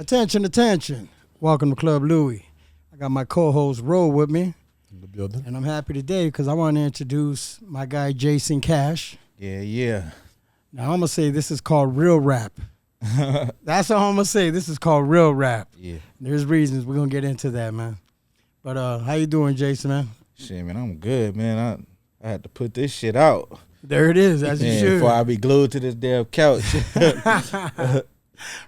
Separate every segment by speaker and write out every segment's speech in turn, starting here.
Speaker 1: Attention, attention. Welcome to Club Louie. I got my co-host Ro with me.
Speaker 2: In the building.
Speaker 1: And I'm happy today because I want to introduce my guy Jayson Cash.
Speaker 3: Yeah.
Speaker 1: Now I'm going to say this is called real rap. That's all I'm going to say. This is called real rap.
Speaker 3: Yeah.
Speaker 1: There's reasons. We're going to get into that, man. But how you doing, Jayson, man?
Speaker 3: Shit, man, I'm good, man. I had to put this shit out.
Speaker 1: There it is, as you should.
Speaker 3: Before I be glued to this damn couch.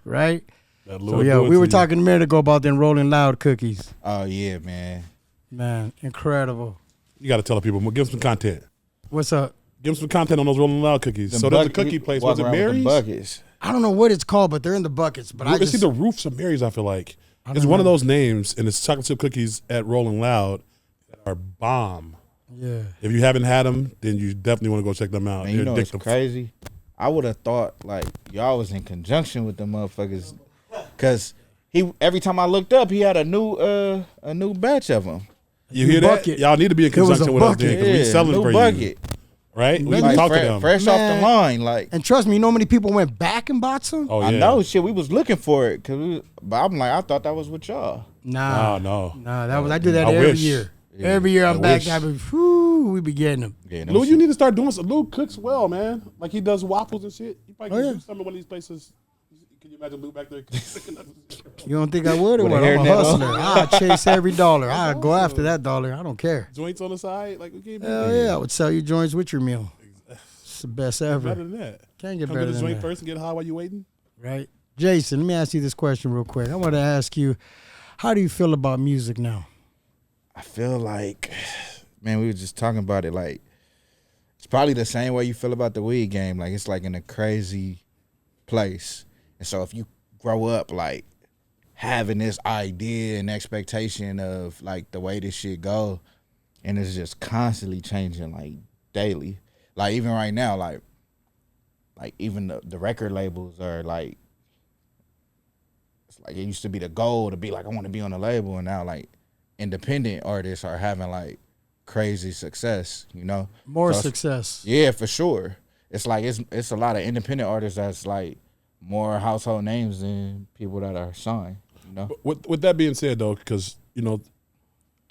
Speaker 1: Right? So, yeah, we were talking a minute ago about them Rolling Loud cookies.
Speaker 3: Oh, yeah, man.
Speaker 1: Man, incredible.
Speaker 2: You got to tell the people, give them some content.
Speaker 1: What's up?
Speaker 2: Give them some content on those Rolling Loud cookies. So there's a cookie place. Was it Mary's?
Speaker 3: Buckets.
Speaker 1: I don't know what it's called, but they're in the buckets. But
Speaker 2: It's either Roofs or Mary's, I feel like. It's one of those names, and it's chocolate chip cookies at Rolling Loud that are bomb.
Speaker 1: Yeah.
Speaker 2: If you haven't had them, then you definitely want to go check them out.
Speaker 3: Man, you know what's crazy? I would have thought, like, y'all was in conjunction with the motherfuckers. Because every time I looked up, he had a new batch of them.
Speaker 2: You hear that? Y'all need to be in conjunction with us then, because we selling for
Speaker 3: bucket.
Speaker 2: You. Right? We
Speaker 3: like
Speaker 2: can talk to them.
Speaker 3: Fresh off the line. Like,
Speaker 1: and trust me, you know how many people went back and bought some?
Speaker 2: Oh, yeah.
Speaker 3: I know, shit. We was looking for it. But I'm like, I thought that was with y'all.
Speaker 1: Nah, that was I do that
Speaker 2: every
Speaker 1: year. Yeah. Every year I'm back. We be getting them.
Speaker 3: Yeah,
Speaker 2: Lou, you need to start doing some. Lou cooks well, man. Like he does waffles and shit. You probably can do some of one of these places. Can you imagine Lou back there?
Speaker 1: You don't think I would? Or what? I'm a hustler. I chase every dollar. I go after that dollar. I don't care.
Speaker 2: Joints on the side, like
Speaker 1: hell yeah, I would sell you joints with your meal. It's the best ever.
Speaker 2: Better than that.
Speaker 1: Can't get
Speaker 2: Come
Speaker 1: better
Speaker 2: to the
Speaker 1: than
Speaker 2: joint
Speaker 1: that.
Speaker 2: first and get high while you waiting.
Speaker 1: Right, Jayson. Let me ask you this question real quick. I want to ask you, how do you feel about music now?
Speaker 3: I feel like, man, we were just talking about it. Like, it's probably the same way you feel about the weed game. Like, it's like in a crazy place. And so if you grow up, like, having this idea and expectation of, like, the way this shit go, and it's just constantly changing, like, daily. Like, even right now, like even the record labels are, like, it's like it used to be the goal to be like, I want to be on a label, and now, like, independent artists are having, like, crazy success, you know?
Speaker 1: More success.
Speaker 3: Yeah, for sure. It's like it's a lot of independent artists that's, like, more household names than people that are signed, you know?
Speaker 2: With that being said, though, because, you know,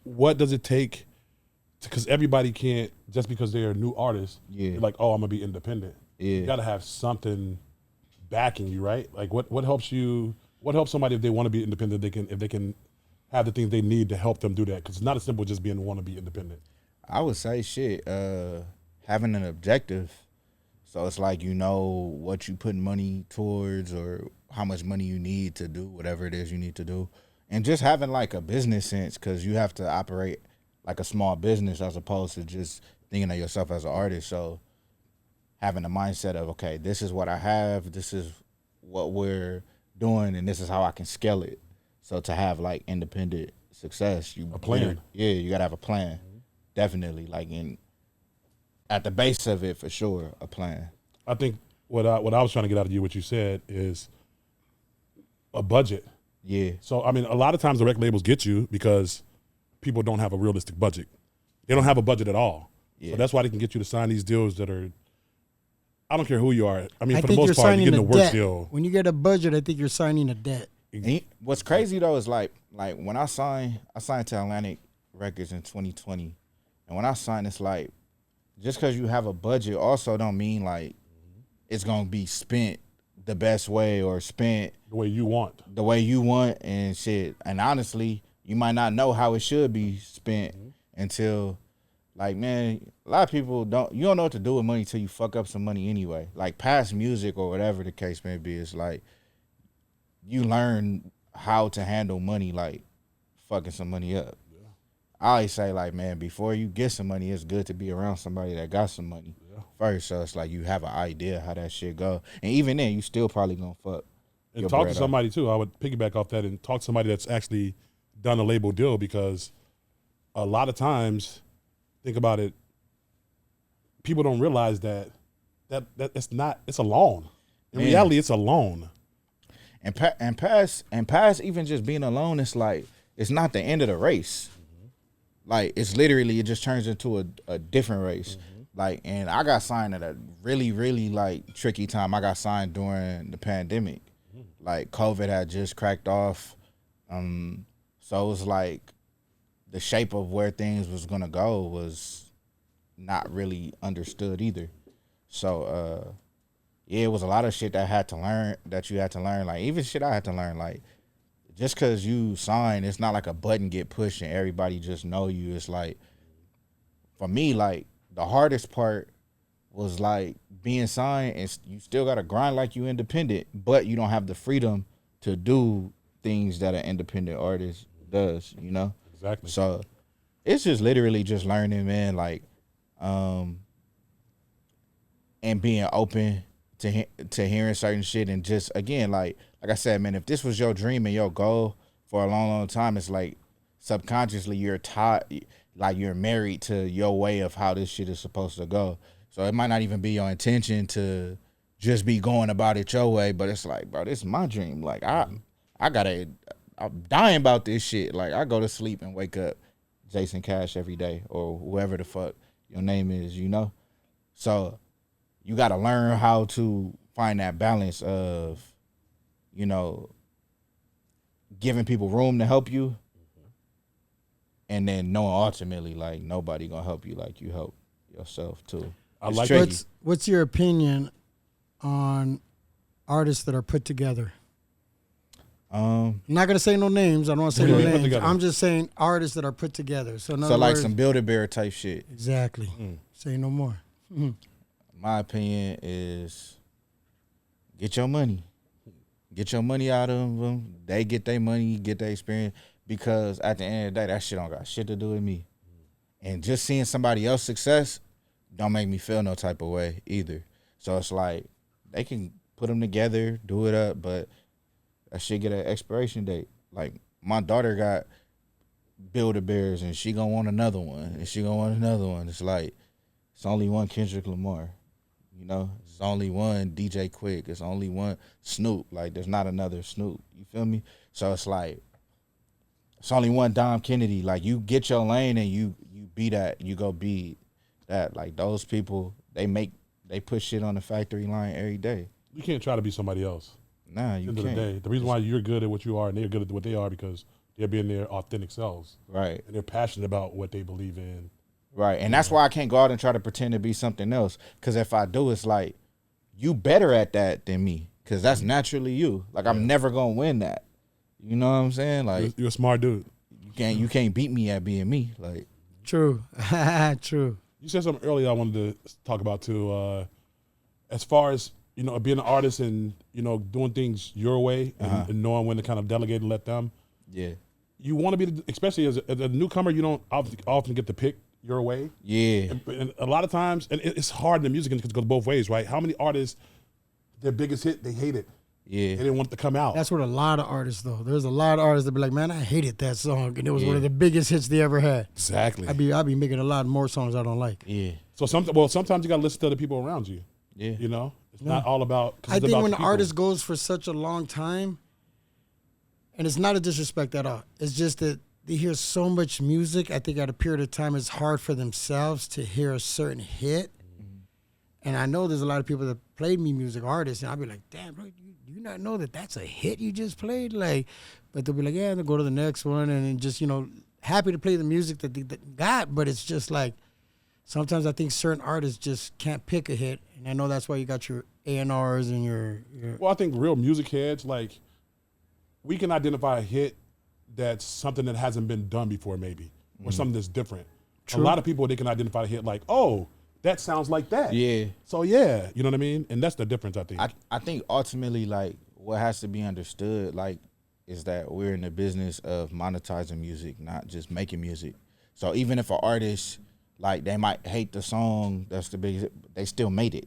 Speaker 2: what does it take? Because everybody can't, just because they're a new artist, like, oh, I'm going to be independent.
Speaker 3: Yeah.
Speaker 2: You got to have something backing you, right? Like, what helps you, what helps somebody if they want to be independent, if they can have the things they need to help them do that? Because it's not as simple as just being want to be independent.
Speaker 3: I would say having an objective. So it's like, you know what you put money towards or how much money you need to do whatever it is you need to do. And just having, like, a business sense, because you have to operate like a small business as opposed to just thinking of yourself as an artist. So having the mindset of, okay, this is what I have, this is what we're doing, and this is how I can scale it. So to have, like, independent success,
Speaker 2: A plan.
Speaker 3: You got to have a plan. Mm-hmm. Definitely. Like, at the base of it, for sure, a plan.
Speaker 2: I think what I was trying to get out of you, what you said, is a budget.
Speaker 3: Yeah.
Speaker 2: So, I mean, a lot of times the record labels get you because people don't have a realistic budget. They don't have a budget at all. Yeah. So that's why they can get you to sign these deals that are, I don't care who you are. I mean, for the most part, you're getting a work deal.
Speaker 1: When you get a budget, I think you're signing a debt.
Speaker 3: What's crazy, though, is like when I signed to Atlantic Records in 2020. And when I signed, it's like, just because you have a budget also don't mean, like, it's going to be spent the best way or spent
Speaker 2: the way you want.
Speaker 3: And shit. And honestly, you might not know how it should be spent until, like, man, a lot of people you don't know what to do with money until you fuck up some money anyway. Like, past music or whatever the case may be, it's like you learn how to handle money, like fucking some money up. Yeah. I always say, like, man, before you get some money, it's good to be around somebody that got some money first. So it's like you have an idea how that shit go. And even then, you still probably gonna fuck.
Speaker 2: And talk to somebody, too. I would piggyback off that and talk to somebody that's actually done a label deal, because a lot of times, think about it, people don't realize that it's a loan. In reality, it's a loan.
Speaker 3: And past even just being alone, it's like, it's not the end of the race. Mm-hmm. Like, it's literally, it just turns into a different race. Mm-hmm. Like, and I got signed at a really, really, like, tricky time. I got signed during the pandemic. like COVID had just cracked off. So it was like the shape of where things was gonna go was not really understood either. So yeah, it was a lot of shit that you had to learn. Like even shit I had to learn. Like just cause you sign, it's not like a button get pushed and everybody just know you. It's like for me, like the hardest part was like being signed and you still gotta grind like you independent, but you don't have the freedom to do things that an independent artist does, you know?
Speaker 2: Exactly.
Speaker 3: So it's just literally just learning, man, like, and being open to hearing certain shit, and just again, like I said, man, if this was your dream and your goal for a long, long time, it's like subconsciously you're taught, like you're married to your way of how this shit is supposed to go. So it might not even be your intention to just be going about it your way, but it's like, bro, this is my dream. Like I'm dying about this shit. Like I go to sleep and wake up Jayson Cash every day, or whoever the fuck your name is, you know? So you got to learn how to find that balance of, you know, giving people room to help you, and then knowing ultimately like nobody gonna help you like you help yourself too.
Speaker 2: I
Speaker 3: It's
Speaker 2: like
Speaker 3: tricky.
Speaker 1: What's your opinion on artists that are put together? I'm not gonna say no names. I don't want to say
Speaker 2: Yeah,
Speaker 1: no
Speaker 2: put
Speaker 1: names.
Speaker 2: together.
Speaker 1: I'm just saying artists that are put together. So, in
Speaker 3: So
Speaker 1: other
Speaker 3: like
Speaker 1: words,
Speaker 3: some Build-A-Bear type shit.
Speaker 1: exactly. Say no more.
Speaker 3: My opinion is get your money. Get your money out of them. They get their money, you get their experience. Because at the end of the day, that shit don't got shit to do with me. And just seeing somebody else's success don't make me feel no type of way either. So it's like they can put them together, do it up, but that shit get an expiration date. Like my daughter got Build-A-Bears and she gonna want another one, and she gonna want another one. It's like it's only one Kendrick Lamar, you know. It's only one DJ Quick. It's only one Snoop. Like there's not another Snoop. You feel me? So it's like it's only one Dom Kennedy. Like you get your lane and you be that. You go be that. Like those people, they put shit on the factory line every day.
Speaker 2: You can't try to be somebody else.
Speaker 3: Nah, you
Speaker 2: End
Speaker 3: can't.
Speaker 2: of the day, the reason why you're good at what you are and they're good at what they are because they're being their authentic selves,
Speaker 3: Right.
Speaker 2: and they're passionate about what they believe in.
Speaker 3: Right. And that's why I can't go out and try to pretend to be something else. Because if I do, it's like, you better at that than me. Because that's naturally you. Like, I'm never going to win that. You know what I'm saying? Like,
Speaker 2: You're a smart dude.
Speaker 3: you can't beat me at being me. Like,
Speaker 1: True. True.
Speaker 2: You said something earlier I wanted to talk about too. As far as, you know, being an artist and, you know, doing things your way and knowing when to kind of delegate and let them.
Speaker 3: yeah.
Speaker 2: You want to be, especially as a newcomer, you don't often get to pick your way.
Speaker 3: Yeah.
Speaker 2: And a lot of times, and it's hard in the music because it goes both ways, right? How many artists, their biggest hit, they hate it.
Speaker 3: Yeah.
Speaker 2: They didn't want it to come out.
Speaker 1: That's what a lot of artists though. There's a lot of artists that be like, man, I hated that song, and it was one of the biggest hits they ever had.
Speaker 2: Exactly.
Speaker 1: I be making a lot more songs I don't like.
Speaker 3: Yeah.
Speaker 2: So sometimes you got to listen to the people around you.
Speaker 3: Yeah.
Speaker 2: You know, it's not all about.
Speaker 1: I think when the artist goes for such a long time, and it's not a disrespect at all, it's just that they hear so much music. I think at a period of time, it's hard for themselves to hear a certain hit. And I know there's a lot of people that played me music, artists, and I'll be like, damn, bro, do you not know that that's a hit you just played? Like, but they'll be like, yeah, they'll go to the next one, and then just, you know, happy to play the music that they got, but it's just like, sometimes I think certain artists just can't pick a hit, and I know that's why you got your A&Rs and your
Speaker 2: Well, I think real music heads, like, we can identify a hit that's something that hasn't been done before, maybe, or something that's different.
Speaker 1: True.
Speaker 2: A lot of people, they can identify a hit like, oh, that sounds like that.
Speaker 3: Yeah.
Speaker 2: So, yeah, you know what I mean? And that's the difference, I think.
Speaker 3: I think ultimately, like, what has to be understood, like, is that we're in the business of monetizing music, not just making music. So even if an artist, like, they might hate the song, that's the biggest, they still made it.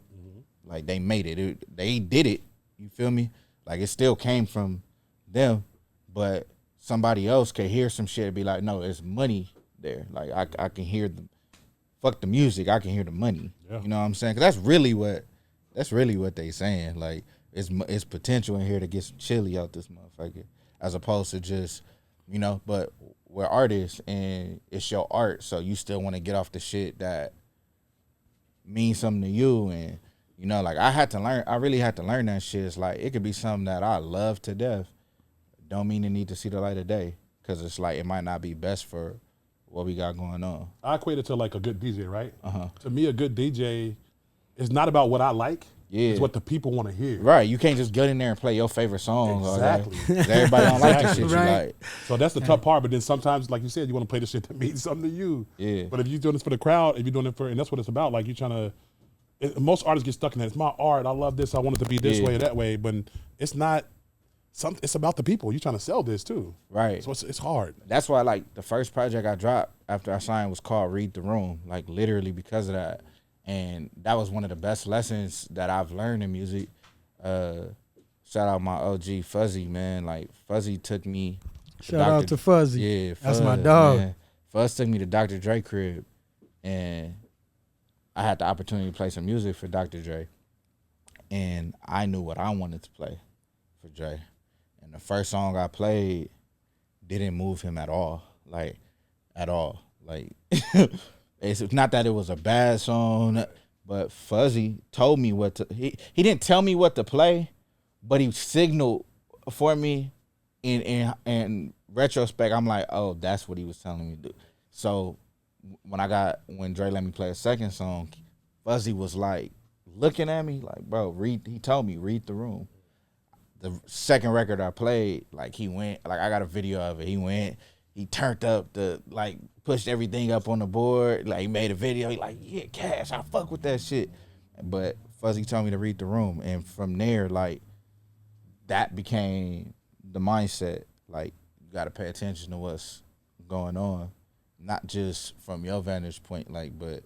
Speaker 3: Like, they made it. They did it. You feel me? Like, it still came from them, but somebody else could hear some shit and be like, no, there's money there. Like, I can hear the, fuck the music, I can hear the money.
Speaker 2: Yeah.
Speaker 3: You know what I'm saying? 'Cause that's really what they saying. Like, it's potential in here to get some chili out this motherfucker, as opposed to just, you know, but we're artists and it's your art, so you still want to get off the shit that means something to you, and You know, like I really had to learn that shit. It's like, it could be something that I love to death. Don't mean it need to see the light of day. Cause it's like, it might not be best for what we got going on.
Speaker 2: I equate it to like a good DJ, right?
Speaker 3: Uh-huh.
Speaker 2: To me, a good DJ is not about what I like.
Speaker 3: Yeah.
Speaker 2: It's what the people want to hear.
Speaker 3: Right. You can't just get in there and play your favorite songs.
Speaker 2: Exactly.
Speaker 3: Everybody don't like the shit you
Speaker 1: Right.
Speaker 3: like.
Speaker 2: So that's the tough part. But then sometimes, like you said, you want to play the shit that means something to you.
Speaker 3: Yeah.
Speaker 2: But if you're doing this for the crowd, if you're doing it for, and that's what it's about, like you're trying to, most artists get stuck in that. It's my art. I love this. I want it to be this way or that way. But it's not, it's about the people. You're trying to sell this too.
Speaker 3: Right.
Speaker 2: So it's hard.
Speaker 3: That's why, like, the first project I dropped after I signed was called Read the Room, like, literally because of that. And that was one of the best lessons that I've learned in music. Shout out my OG Fuzzy, man. Like, Fuzzy took me
Speaker 1: Shout out to Fuzzy.
Speaker 3: Yeah,
Speaker 1: That's my
Speaker 3: Fuzz,
Speaker 1: dog.
Speaker 3: man. Fuzz took me to Dr. Dre crib, and I had the opportunity to play some music for Dr. Dre. And I knew what I wanted to play for Dre. And the first song I played didn't move him at all. Like, at all. Like, it's not that it was a bad song, but Fuzzy told me what to, he didn't tell me what to play, but he signaled for me. In retrospect, I'm like, oh, that's what he was telling me to do. So when Dre let me play a second song, Fuzzy was like looking at me like, bro, he told me, read the room. The second record I played, like, he went, like, I got a video of it. He turned up like, pushed everything up on the board. Like, he made a video. He like, yeah, Cash, I fuck with that shit. But Fuzzy told me to read the room. And from there, like, that became the mindset. Like, you got to pay attention to what's going on. Not just from your vantage point, like, but,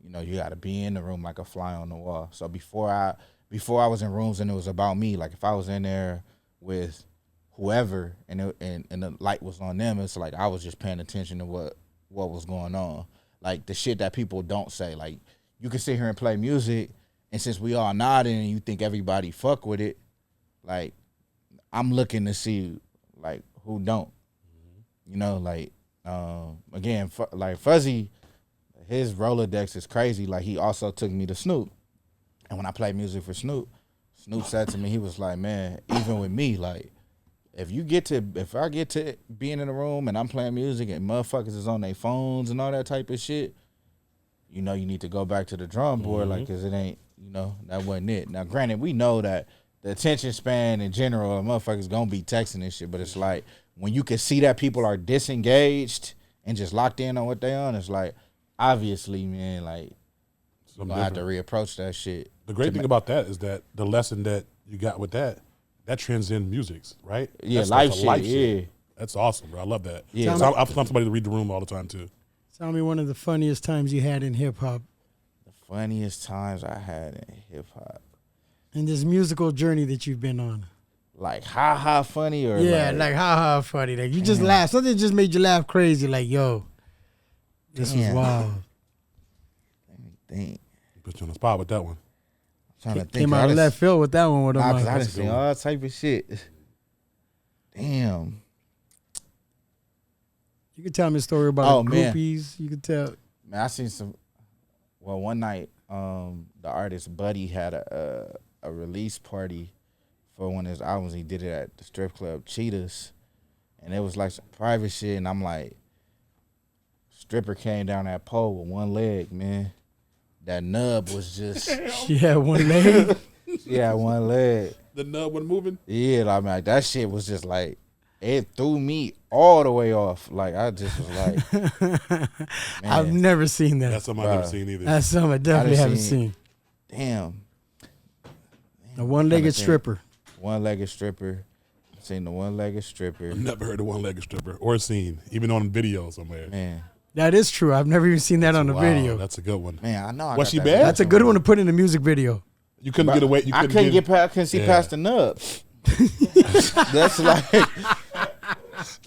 Speaker 3: you know, you got to be in the room like a fly on the wall. So before I was in rooms and it was about me, like, if I was in there with whoever and the light was on them, it's like I was just paying attention to what was going on. Like, the shit that people don't say. Like, you can sit here and play music, and since we all nodding and you think everybody fuck with it, like, I'm looking to see, like, who don't. You know, like, again, like, Fuzzy, his Rolodex is crazy. Like, he also took me to Snoop. And when I played music for Snoop said to me, he was like, man, even with me, like, if I get to being in a room and I'm playing music and motherfuckers is on their phones and all that type of shit, you know, you need to go back to the drum board, like, because it ain't, you know, that wasn't it. Now, granted, we know that the attention span in general, motherfuckers gonna be texting and shit, but it's like, when you can see that people are disengaged and just locked in on what they on, it's like, obviously, man, like, you're gonna have to reapproach that shit.
Speaker 2: The great thing about that is that the lesson that you got with that transcends musics, right?
Speaker 3: Yeah,
Speaker 2: that's
Speaker 3: life
Speaker 2: a
Speaker 3: shit, yeah.
Speaker 2: That's awesome, bro. I love that.
Speaker 3: Yeah.
Speaker 2: So I'm somebody to read the room all the time, too.
Speaker 1: Tell me one of the funniest times you had in hip-hop.
Speaker 3: The funniest times I had in hip-hop.
Speaker 1: In this musical journey that you've been on.
Speaker 3: Like, ha funny, or
Speaker 1: yeah, like ha funny. Like, you just laugh. Something just made you laugh crazy. Like, yo, this was wild.
Speaker 3: Let me think.
Speaker 2: Put you on the spot with that one.
Speaker 3: I'm trying to think.
Speaker 1: Came out of left field with that one. With
Speaker 3: because I done seen all type of shit. Damn.
Speaker 1: You could tell me a story about groupies. You could tell.
Speaker 3: Man, I seen some. Well, one night, the artist Buddy had a release party for one of his albums. He did it at the strip club Cheetahs, and it was like some private shit. And I'm like, stripper came down that pole with one leg, man. That nub was just.
Speaker 1: She had one leg.
Speaker 3: She had one leg.
Speaker 2: The nub wasn't moving?
Speaker 3: Yeah, I mean, like, that shit was just like, it threw me all the way off. Like, I just was like, man.
Speaker 1: I've never seen that.
Speaker 2: That's something I've never seen either.
Speaker 1: That's something I definitely haven't seen.
Speaker 3: Damn.
Speaker 1: A one-legged stripper.
Speaker 3: One-legged stripper. Seen the one-legged stripper.
Speaker 2: I've never heard of one-legged stripper or seen, even on video somewhere.
Speaker 3: Man.
Speaker 1: That is true. I've never even seen that on the video.
Speaker 2: That's a good one.
Speaker 3: Man, I know.
Speaker 2: Was she bad?
Speaker 1: That's a good one to put in a music video.
Speaker 2: You couldn't get away.
Speaker 3: I couldn't see past the nub. That's like,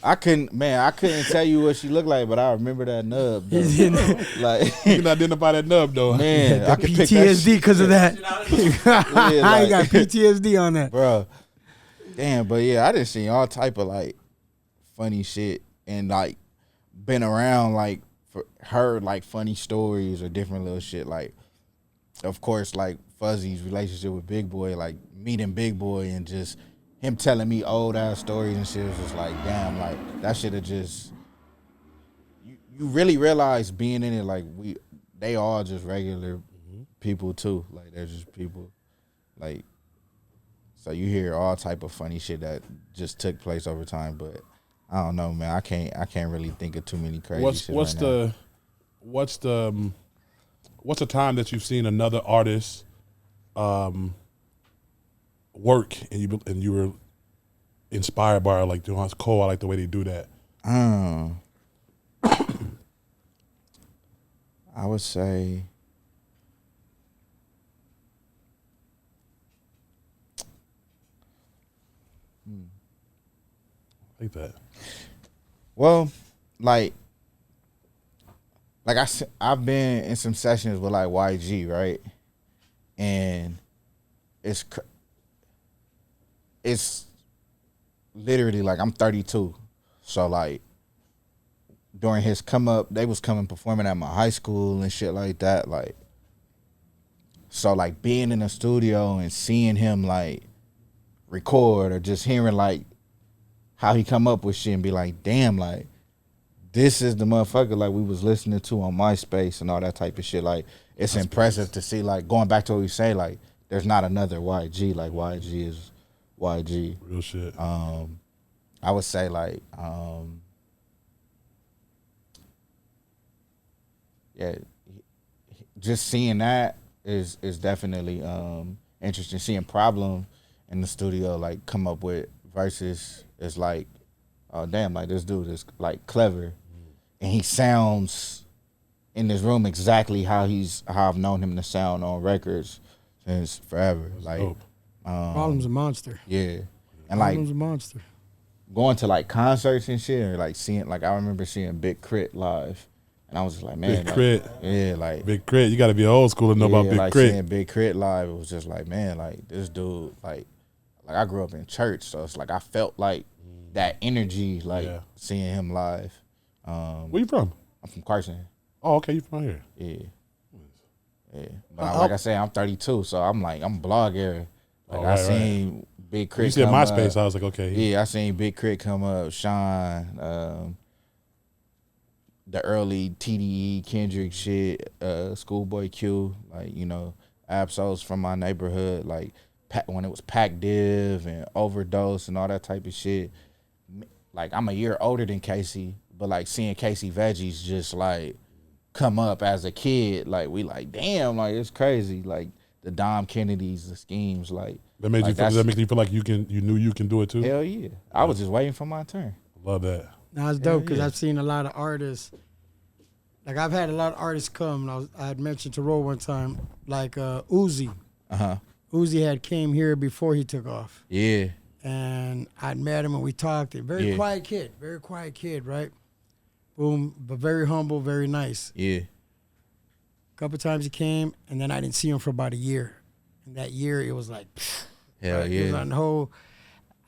Speaker 3: I couldn't tell you what she looked like, but I remember that nub. Like,
Speaker 2: you can identify that nub though.
Speaker 3: Man,
Speaker 1: I could PTSD because of that. I got PTSD on that,
Speaker 3: bro. Damn, but yeah, I done seen all type of like funny shit and like been around heard like funny stories or different little shit. Like, of course, like Fuzzy's relationship with Big Boy, like meeting Big Boy and just him telling me old ass stories and shit was just like, damn, like that shit have just you really realize being in it, like they all just regular people too. Like they're just people. Like so you hear all type of funny shit that just took place over time, but I don't know, man. I can't really think of too many crazy shit
Speaker 2: What's
Speaker 3: right
Speaker 2: the time that you've seen another artist work and you were inspired by it, like, dude, that's cool. I like the way they do that.
Speaker 3: I would say
Speaker 2: Like that.
Speaker 3: well, like I've been in some sessions with like YG, right? And it's literally like I'm 32. So like during his come up, they was coming performing at my high school and shit like that. Like so like being in the studio and seeing him like record or just hearing like how he come up with shit and be like, damn, like this is the motherfucker like we was listening to on MySpace and all that type of shit. Like it's impressive to see, like going back to what we say, like there's not another YG. Like YG is YG.
Speaker 2: Real shit.
Speaker 3: I would say like yeah, just seeing that is definitely interesting. Seeing Problem in the studio like come up with verses is like, oh damn, like this dude is like clever, and he sounds in this room exactly how I've known him to sound on records since forever.
Speaker 2: That's
Speaker 3: like
Speaker 2: dope.
Speaker 1: Problem's a monster.
Speaker 3: Yeah, and like
Speaker 1: Problem's a monster.
Speaker 3: going to like concerts and shit, or like seeing, like I remember seeing Big Crit live, and I was just like, man,
Speaker 2: Big
Speaker 3: like,
Speaker 2: Crit.
Speaker 3: yeah, like
Speaker 2: Big Crit. You got to be old school to know about Big
Speaker 3: like
Speaker 2: Crit.
Speaker 3: seeing Big Crit live, it was just like, man, like this dude, like I grew up in church, so it's like I felt like that energy, like seeing him live.
Speaker 2: Where you from?
Speaker 3: I'm from Carson.
Speaker 2: Oh, okay, you from here.
Speaker 3: Yeah. But like I said, I'm 32, so I'm blog era. Like I seen Big Crit.
Speaker 2: You said
Speaker 3: come
Speaker 2: MySpace.
Speaker 3: up.
Speaker 2: I was like, okay.
Speaker 3: Yeah, I seen Big Crit come up, Sean, the early TDE Kendrick shit, Schoolboy Q, like, you know, Absols from my neighborhood, like when it was Pac Div and Overdose and all that type of shit. Like I'm a year older than Casey, but like seeing Casey Veggies just like come up as a kid, like we like, damn, like it's crazy. Like the Dom Kennedys, the Schemes, like
Speaker 2: that made you feel, does that make you feel like you knew you can do it too?
Speaker 3: Hell yeah. I was just waiting for my turn.
Speaker 2: Love that.
Speaker 1: Now it's dope because I've seen a lot of artists. Like I've had a lot of artists come. And I had mentioned to Ro one time, like Uzi. Uzi had came here before he took off.
Speaker 3: Yeah.
Speaker 1: And I'd met him and we talked. Very quiet kid, right? Boom, but very humble, very nice.
Speaker 3: Yeah.
Speaker 1: A couple times he came, and then I didn't see him for about a year. And that year, it was like,
Speaker 3: hell
Speaker 1: right?
Speaker 3: yeah.
Speaker 1: It was on the whole.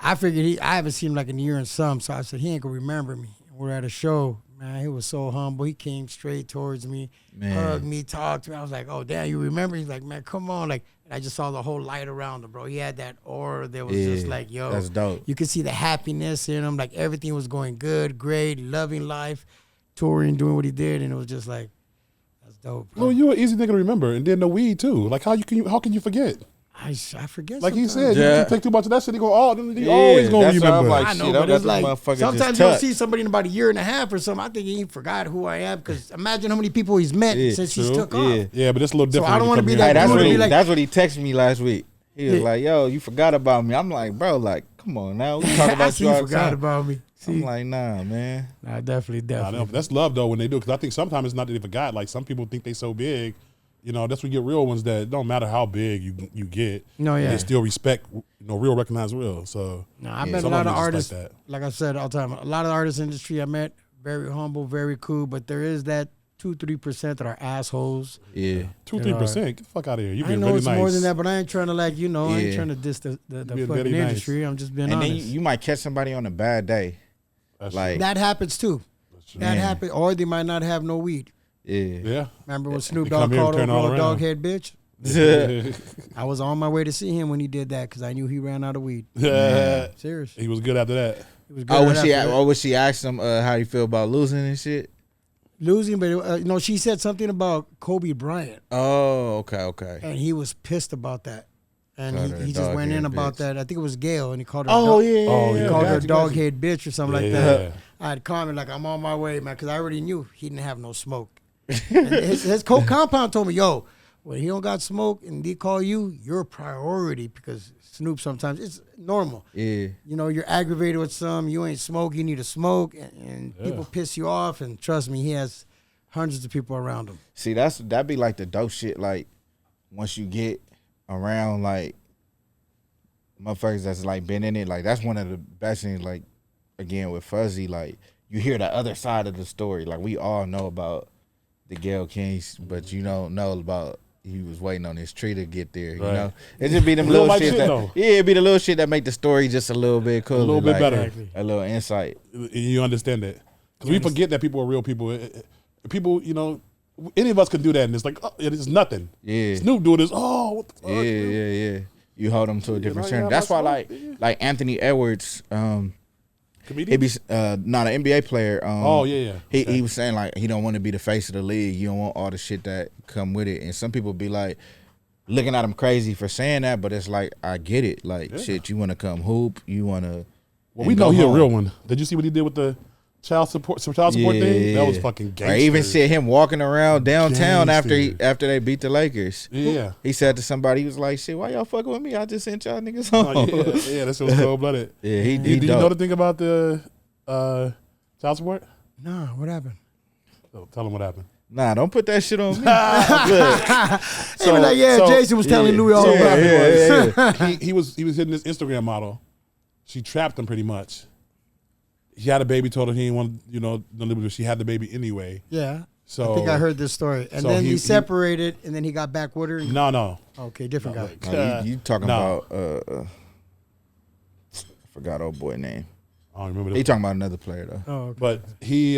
Speaker 1: I figured I haven't seen him like in a year and some, so I said he ain't gonna remember me. We're at a show, man. He was so humble. He came straight towards me, hugged me, talked to me. I was like, oh damn, you remember? He's like, man, come on, like. And I just saw the whole light around him, bro. He had that aura that was just like, yo,
Speaker 3: that's dope.
Speaker 1: You could see the happiness in him, like everything was going good, great, loving life, touring, doing what he did, and it was just like, that's dope. Bro.
Speaker 2: Well, you an easy nigga to remember, and then the weed too. Like how can you forget?
Speaker 1: I forget.
Speaker 2: Like he
Speaker 1: sometimes.
Speaker 2: said, you take too much of that shit, he go, oh, he always gonna remember.
Speaker 3: Like,
Speaker 1: I know,
Speaker 3: shit,
Speaker 1: but it's like sometimes you'll see somebody in about a year and a half or something. I think he forgot who I am because imagine how many people he's met since he's took off.
Speaker 2: Yeah, but it's a little different.
Speaker 1: So I don't want to be that.
Speaker 3: That's what he texted me last week. He was like, yo, you forgot about me. I'm like, bro, like, come on now. We talk about you all the time.
Speaker 1: Forgot about me.
Speaker 3: I'm like, nah, man.
Speaker 1: Nah, definitely.
Speaker 2: Nah, that's love though when they do, because I think sometimes it's not that they forgot. Like some people think they so big. You know, that's when you get real ones that don't matter how big you get.
Speaker 1: No, yeah.
Speaker 2: They still respect, real recognize real. So
Speaker 1: no, I met a lot of artists. Like I said all the time, a lot of artists industry I met, very humble, very cool. But there is that 2-3% that are assholes.
Speaker 3: Yeah,
Speaker 2: 2-3%. Get the fuck out of here. You
Speaker 1: I
Speaker 2: being
Speaker 1: know
Speaker 2: really
Speaker 1: it's
Speaker 2: nice.
Speaker 1: more than that, but I ain't trying to I ain't trying to diss the fucking industry. I'm just being honest.
Speaker 3: And then you might catch somebody on a bad day.
Speaker 2: That's
Speaker 3: like
Speaker 1: that happens too. That happens, or they might not have no weed.
Speaker 3: Yeah.
Speaker 1: Remember when Snoop Dogg called over a dog head bitch? I was on my way to see him when he did that because I knew he ran out of weed. Seriously.
Speaker 2: He was good after that.
Speaker 1: It was good
Speaker 3: when she asked him how you feel about losing and shit?
Speaker 1: Losing, but no, she said something about Kobe Bryant.
Speaker 3: Oh, okay.
Speaker 1: And he was pissed about that. And
Speaker 3: Called her
Speaker 1: he
Speaker 3: a
Speaker 1: just went in
Speaker 3: dog-head
Speaker 1: about
Speaker 3: bitch.
Speaker 1: that. I think it was Gail, and he called her.
Speaker 3: He
Speaker 1: Called her a
Speaker 2: Gotcha.
Speaker 1: dog-head bitch or something like
Speaker 2: Yeah.
Speaker 1: that. I had commented like, I'm on my way, man, because I already knew he didn't have no smoke. And his co-compound told me, yo, when he don't got smoke and they call you, you're a priority because Snoop sometimes, it's normal.
Speaker 3: Yeah.
Speaker 1: You know, you're aggravated with some, you ain't smoke, you need to smoke, and people piss you off, and trust me, he has hundreds of people around him.
Speaker 3: See, that'd be like the dope shit, like, once you get around, like, motherfuckers that's, like, been in it, like, that's one of the best things, like, again, with Fuzzy, like, you hear the other side of the story. Like, we all know about the Gayle Kings, but you don't know about he was waiting on his tree to get there, you know? It just be them little shit that, it'd be the little shit that make the story just a little bit cooler.
Speaker 2: A little bit better.
Speaker 3: A little insight.
Speaker 2: You understand that. Because we forget that people are real people. People, you know, any of us can do that, and it's like, oh, it is nothing.
Speaker 3: Yeah.
Speaker 2: Snoop doing this, oh, what the fuck?
Speaker 3: Yeah. You hold them to a different standard. That's why, like Anthony Edwards,
Speaker 2: Comedian?
Speaker 3: he be not an NBA player. He was saying like he don't want to be the face of the league. You don't want all the shit that come with it. And some people be like looking at him crazy for saying that, but it's like I get it. Like shit, you want to come hoop, you want to.
Speaker 2: Well, we know he a real one. Did you see what he did with the child support thing? That was fucking gangster.
Speaker 3: I even see him walking around downtown after they beat the Lakers.
Speaker 2: Yeah.
Speaker 3: He said to somebody, he was like, shit, why y'all fucking with me? I just sent y'all niggas home.
Speaker 2: Yeah, that shit was cold-blooded.
Speaker 3: Yeah, he
Speaker 2: Did you know the thing about the child support?
Speaker 1: Nah, what happened?
Speaker 2: So, tell him what happened.
Speaker 3: Nah, don't put that shit on me.
Speaker 1: Jayson was telling Louie all about it.
Speaker 2: He was hitting this Instagram model. She trapped him pretty much. He had a baby, told her he didn't want, you know, she had the baby anyway.
Speaker 1: Yeah.
Speaker 2: So
Speaker 1: I think I heard this story. And then he separated, and then he got back with her.
Speaker 2: No.
Speaker 1: Okay, different guy.
Speaker 3: No, you talking about, I forgot old boy name.
Speaker 2: I don't remember.
Speaker 3: He talking about another player, though.
Speaker 1: Oh, okay.
Speaker 2: But he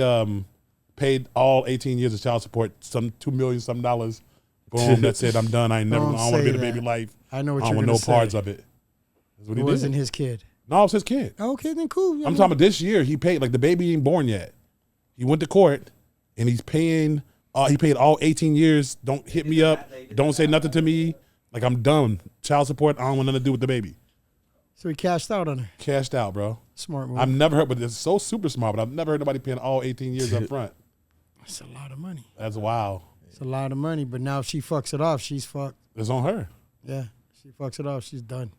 Speaker 2: paid all 18 years of child support, some $2 million some dollars. Boom, that's it. I'm done. I don't want to be the baby life.
Speaker 1: I know what
Speaker 2: I
Speaker 1: you're
Speaker 2: don't
Speaker 1: going
Speaker 2: want
Speaker 1: to
Speaker 2: no parts of it. That's what
Speaker 1: it
Speaker 2: he
Speaker 1: wasn't
Speaker 2: did.
Speaker 1: his kid.
Speaker 2: No, it was his kid.
Speaker 1: Okay, then cool.
Speaker 2: I'm talking about this year. He paid, like the baby ain't born yet. He went to court and he's paying, he paid all 18 years. Don't hit me up. Don't say nothing to me. Like I'm done. Child support, I don't want nothing to do with the baby.
Speaker 1: So he cashed out on her.
Speaker 2: Cashed out, bro.
Speaker 1: Smart move.
Speaker 2: I've never heard, but it's so super smart, but I've never heard nobody paying all 18 years up front.
Speaker 1: That's a lot of money.
Speaker 2: That's wild.
Speaker 1: It's a lot of money, but now if she fucks it off, she's fucked.
Speaker 2: It's on her.
Speaker 1: Yeah, she fucks it off, she's done.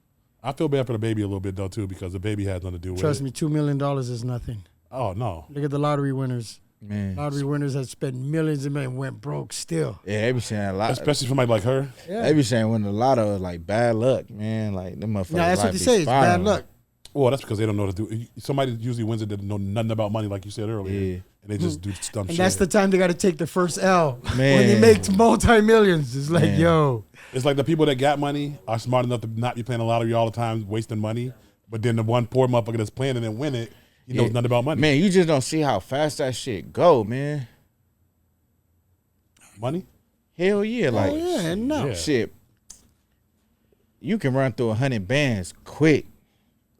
Speaker 2: I feel bad for the baby a little bit, though, too, because the baby had nothing to do with it.
Speaker 1: Trust me, $2 million is nothing.
Speaker 2: Oh, no.
Speaker 1: Look at the lottery winners.
Speaker 3: Man.
Speaker 1: Lottery winners that spent millions and millions went broke still.
Speaker 3: Yeah, they be saying a lot.
Speaker 2: Especially for somebody like her.
Speaker 1: Yeah.
Speaker 3: They be saying when a lot of like bad luck, man. Like them motherfuckers.
Speaker 1: Now, that's what they say. It's bad luck.
Speaker 2: Well, that's because they don't know what to do. Somebody usually wins it that know nothing about money, like you said earlier.
Speaker 3: Yeah.
Speaker 2: And they just do dumb shit.
Speaker 1: And that's the time they got to take the first L.
Speaker 3: Man.
Speaker 1: When they make multi-millions. It's like, yo.
Speaker 2: It's like the people that got money are smart enough to not be playing the lottery all the time, wasting money. But then the one poor motherfucker that's playing it and win it, he knows nothing about money.
Speaker 3: Man, you just don't see how fast that shit go, man.
Speaker 2: Money?
Speaker 3: Hell yeah. Like,
Speaker 1: no.
Speaker 3: Shit. You can run through 100 bands quick.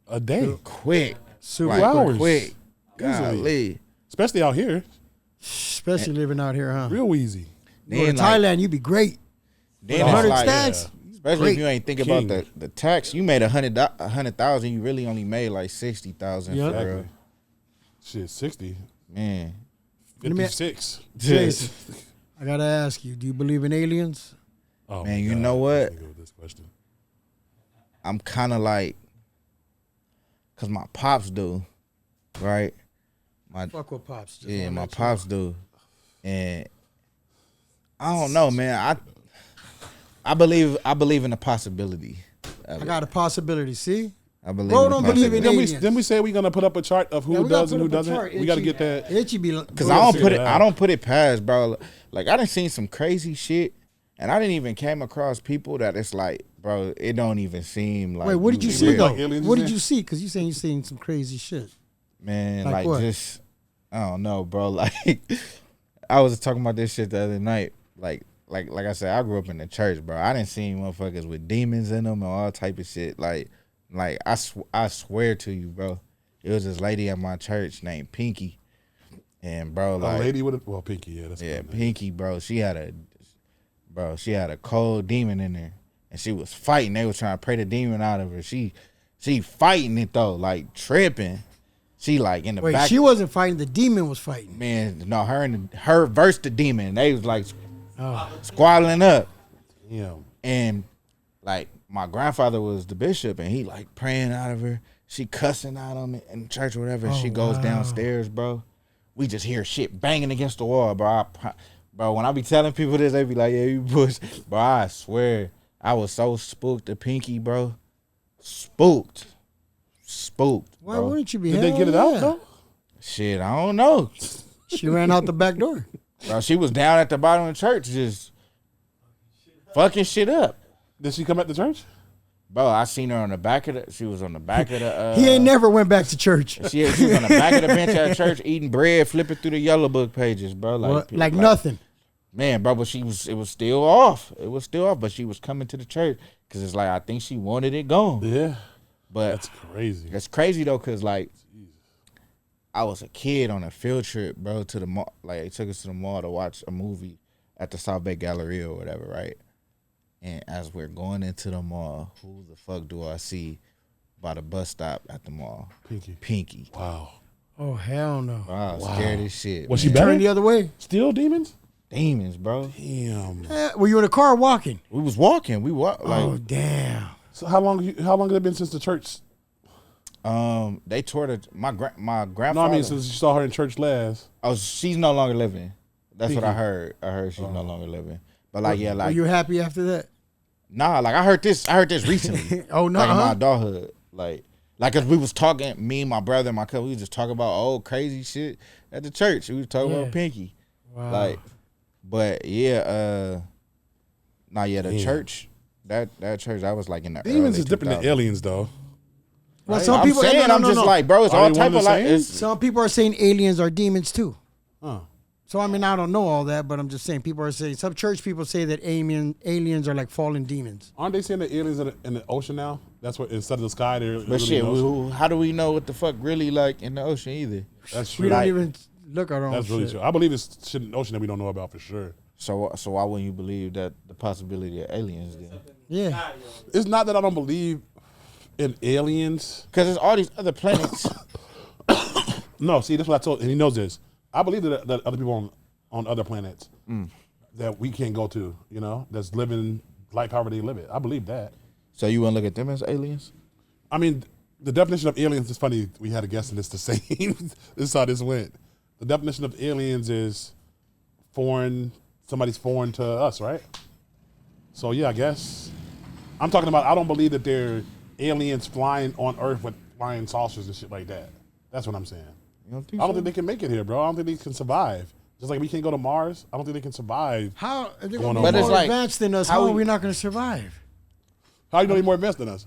Speaker 2: A day.
Speaker 3: Quick.
Speaker 1: Super
Speaker 3: Like,
Speaker 2: hours.
Speaker 3: quick. Golly.
Speaker 2: Especially out here.
Speaker 1: Especially living out here, huh?
Speaker 2: Real easy.
Speaker 1: Go to Thailand, you'd be great.
Speaker 3: Then
Speaker 1: 100
Speaker 3: like,
Speaker 1: stacks.
Speaker 3: Especially
Speaker 1: Great.
Speaker 3: if you ain't thinking about the tax. You made 100,000. You really only made like 60,000
Speaker 1: Yep.
Speaker 3: for real.
Speaker 2: Shit, 60.
Speaker 3: Man.
Speaker 2: 56.
Speaker 1: Jayson, I got to ask you, do you believe in aliens?
Speaker 2: Oh,
Speaker 3: Man, you know what?
Speaker 2: Go with this question.
Speaker 3: I'm kind of like, because my pops do, right?
Speaker 1: Fuck with Pops. Just
Speaker 3: Yeah,
Speaker 1: wanna
Speaker 3: my
Speaker 1: let you
Speaker 3: pops do. And I don't know, man. I believe in the possibility.
Speaker 1: I got a possibility, see?
Speaker 3: I believe
Speaker 1: Bro,
Speaker 3: in the
Speaker 1: don't believe in
Speaker 3: possibility.
Speaker 1: aliens.
Speaker 2: Then we say we're gonna put up a chart of who does and who doesn't. We got to get that.
Speaker 1: Itchy be
Speaker 3: Cause I don't put it past, bro. Like I done seen some crazy shit, and I didn't even came across people that it's like, bro, it don't even seem like.
Speaker 1: Wait, what did you see
Speaker 2: really
Speaker 1: though?
Speaker 2: like aliens
Speaker 1: What
Speaker 2: in
Speaker 1: did
Speaker 2: there?
Speaker 1: you see? Because you saying you seen some crazy shit.
Speaker 3: Man,
Speaker 1: Like
Speaker 3: like
Speaker 1: what?
Speaker 3: just I don't know, bro. Like I was talking about this shit the other night. Like like I said, I grew up in the church, bro. I didn't see motherfuckers with demons in them and all type of shit. Like I swear to you, bro. It was this lady at my church named Pinky, and bro, like
Speaker 2: a lady with Pinky,
Speaker 3: Pinky, bro. She had a cold demon in there, and she was fighting. They was trying to pray the demon out of her. She fighting it though, like tripping. She like in the back.
Speaker 1: Wait, she wasn't fighting. The demon was fighting.
Speaker 3: Man, no, her versus the demon. They was like squabbling up.
Speaker 2: Yeah.
Speaker 3: And like my grandfather was the bishop, and he like praying out of her. She cussing out on me in church or whatever. She goes downstairs, bro. We just hear shit banging against the wall, bro. Bro, when I be telling people this, they be like, "Yeah, you push." Bro, I swear, I was so spooked at Pinky, bro. Spooked.
Speaker 1: Why wouldn't you be?
Speaker 2: Did they get it out though?
Speaker 3: Shit, I don't know.
Speaker 1: She ran out the back door.
Speaker 3: Bro, she was down at the bottom of the church just fucking shit up.
Speaker 2: Did she come at the church?
Speaker 3: Bro, I seen her on the back of the. She was on the back of the.
Speaker 1: He ain't never went back to church.
Speaker 3: She was on the back of the bench at church eating bread, flipping through the yellow book pages, bro.
Speaker 1: Like nothing.
Speaker 3: Man, bro, but it was still off. It was still off, but she was coming to the church because it's like I think she wanted it gone.
Speaker 2: Yeah,
Speaker 3: but
Speaker 2: that's crazy.
Speaker 3: It's crazy though, cause like I was a kid on a field trip, bro, to the mall. Like they took us to the mall to watch a movie at the South Bay Galleria or whatever, right? And as we're going into the mall, who the fuck do I see by the bus stop at the mall? Pinky.
Speaker 2: Wow.
Speaker 1: Oh hell no!
Speaker 3: Bro, I was scared as shit.
Speaker 2: Was she better?
Speaker 1: Turn the other way.
Speaker 2: Still demons?
Speaker 3: Demons, bro.
Speaker 2: Damn.
Speaker 1: Were you in a car or walking?
Speaker 3: We was walking. We walked. Like,
Speaker 1: oh damn!
Speaker 2: So how long has it been since the church?
Speaker 3: They tore my grandfather.
Speaker 2: No, I mean since you saw her in church last.
Speaker 3: Oh, she's no longer living. That's
Speaker 2: Pinky.
Speaker 3: what I heard. I heard she's no longer living. But like, yeah, like.
Speaker 1: Were you happy after that?
Speaker 3: Nah, like I heard this recently.
Speaker 1: Oh no!
Speaker 3: Like in my adulthood, like cause we was talking, me and my brother and my cousin, we was just talking about old crazy shit at the church. We was talking about Pinky.
Speaker 1: Wow.
Speaker 3: Like, but yeah, the church, that church, I was like in the
Speaker 2: Demons
Speaker 3: early
Speaker 2: is different
Speaker 3: 2000s.
Speaker 2: than aliens, though.
Speaker 1: Well,
Speaker 2: Right?
Speaker 1: some people.
Speaker 3: I'm just like, bro, it's
Speaker 2: Are
Speaker 3: all
Speaker 2: they
Speaker 3: type
Speaker 2: one
Speaker 3: of
Speaker 2: and the
Speaker 3: like.
Speaker 2: same?
Speaker 3: It's,
Speaker 1: Some people are saying aliens are demons too.
Speaker 2: Huh.
Speaker 1: So I mean, I don't know all that, but I'm just saying people are saying some church people say that aliens are like fallen demons.
Speaker 2: Aren't they saying that aliens are in the ocean now? That's what instead of the sky, they're.
Speaker 3: but shit, how do we know what the fuck really like in the ocean either?
Speaker 2: That's true.
Speaker 1: We don't
Speaker 3: Like-
Speaker 1: even look at our own
Speaker 2: That's really
Speaker 1: shit.
Speaker 2: true. I believe it's shit in the ocean that we don't know about for sure.
Speaker 3: So why wouldn't you believe that the possibility of aliens then?
Speaker 1: Yeah.
Speaker 2: It's not that I don't believe in aliens.
Speaker 3: Because there's all these other planets.
Speaker 2: No, see, that's what I told, and he knows this. I believe that other people on other planets that we can't go to, you know, that's living life however they live it. I believe that.
Speaker 3: So you want to look at them as aliens?
Speaker 2: I mean, the definition of aliens is funny. We had a guest and it's the same. This is how this went. The definition of aliens is somebody's foreign to us, right? So yeah, I guess. I'm talking about, I don't believe that they're aliens flying on Earth with flying saucers and shit like that. That's what I'm saying.
Speaker 3: You don't think
Speaker 2: I don't
Speaker 3: so?
Speaker 2: think they can make it here, bro. I don't think they can survive. Just like we can't go to Mars, I don't think they can survive.
Speaker 1: How are they
Speaker 2: Going
Speaker 1: gonna
Speaker 2: on
Speaker 1: be
Speaker 3: But it's
Speaker 1: more
Speaker 3: like,
Speaker 1: advanced than us?
Speaker 3: how
Speaker 1: How are
Speaker 3: we-
Speaker 1: we not going to survive?
Speaker 2: How do you know they're more advanced than us?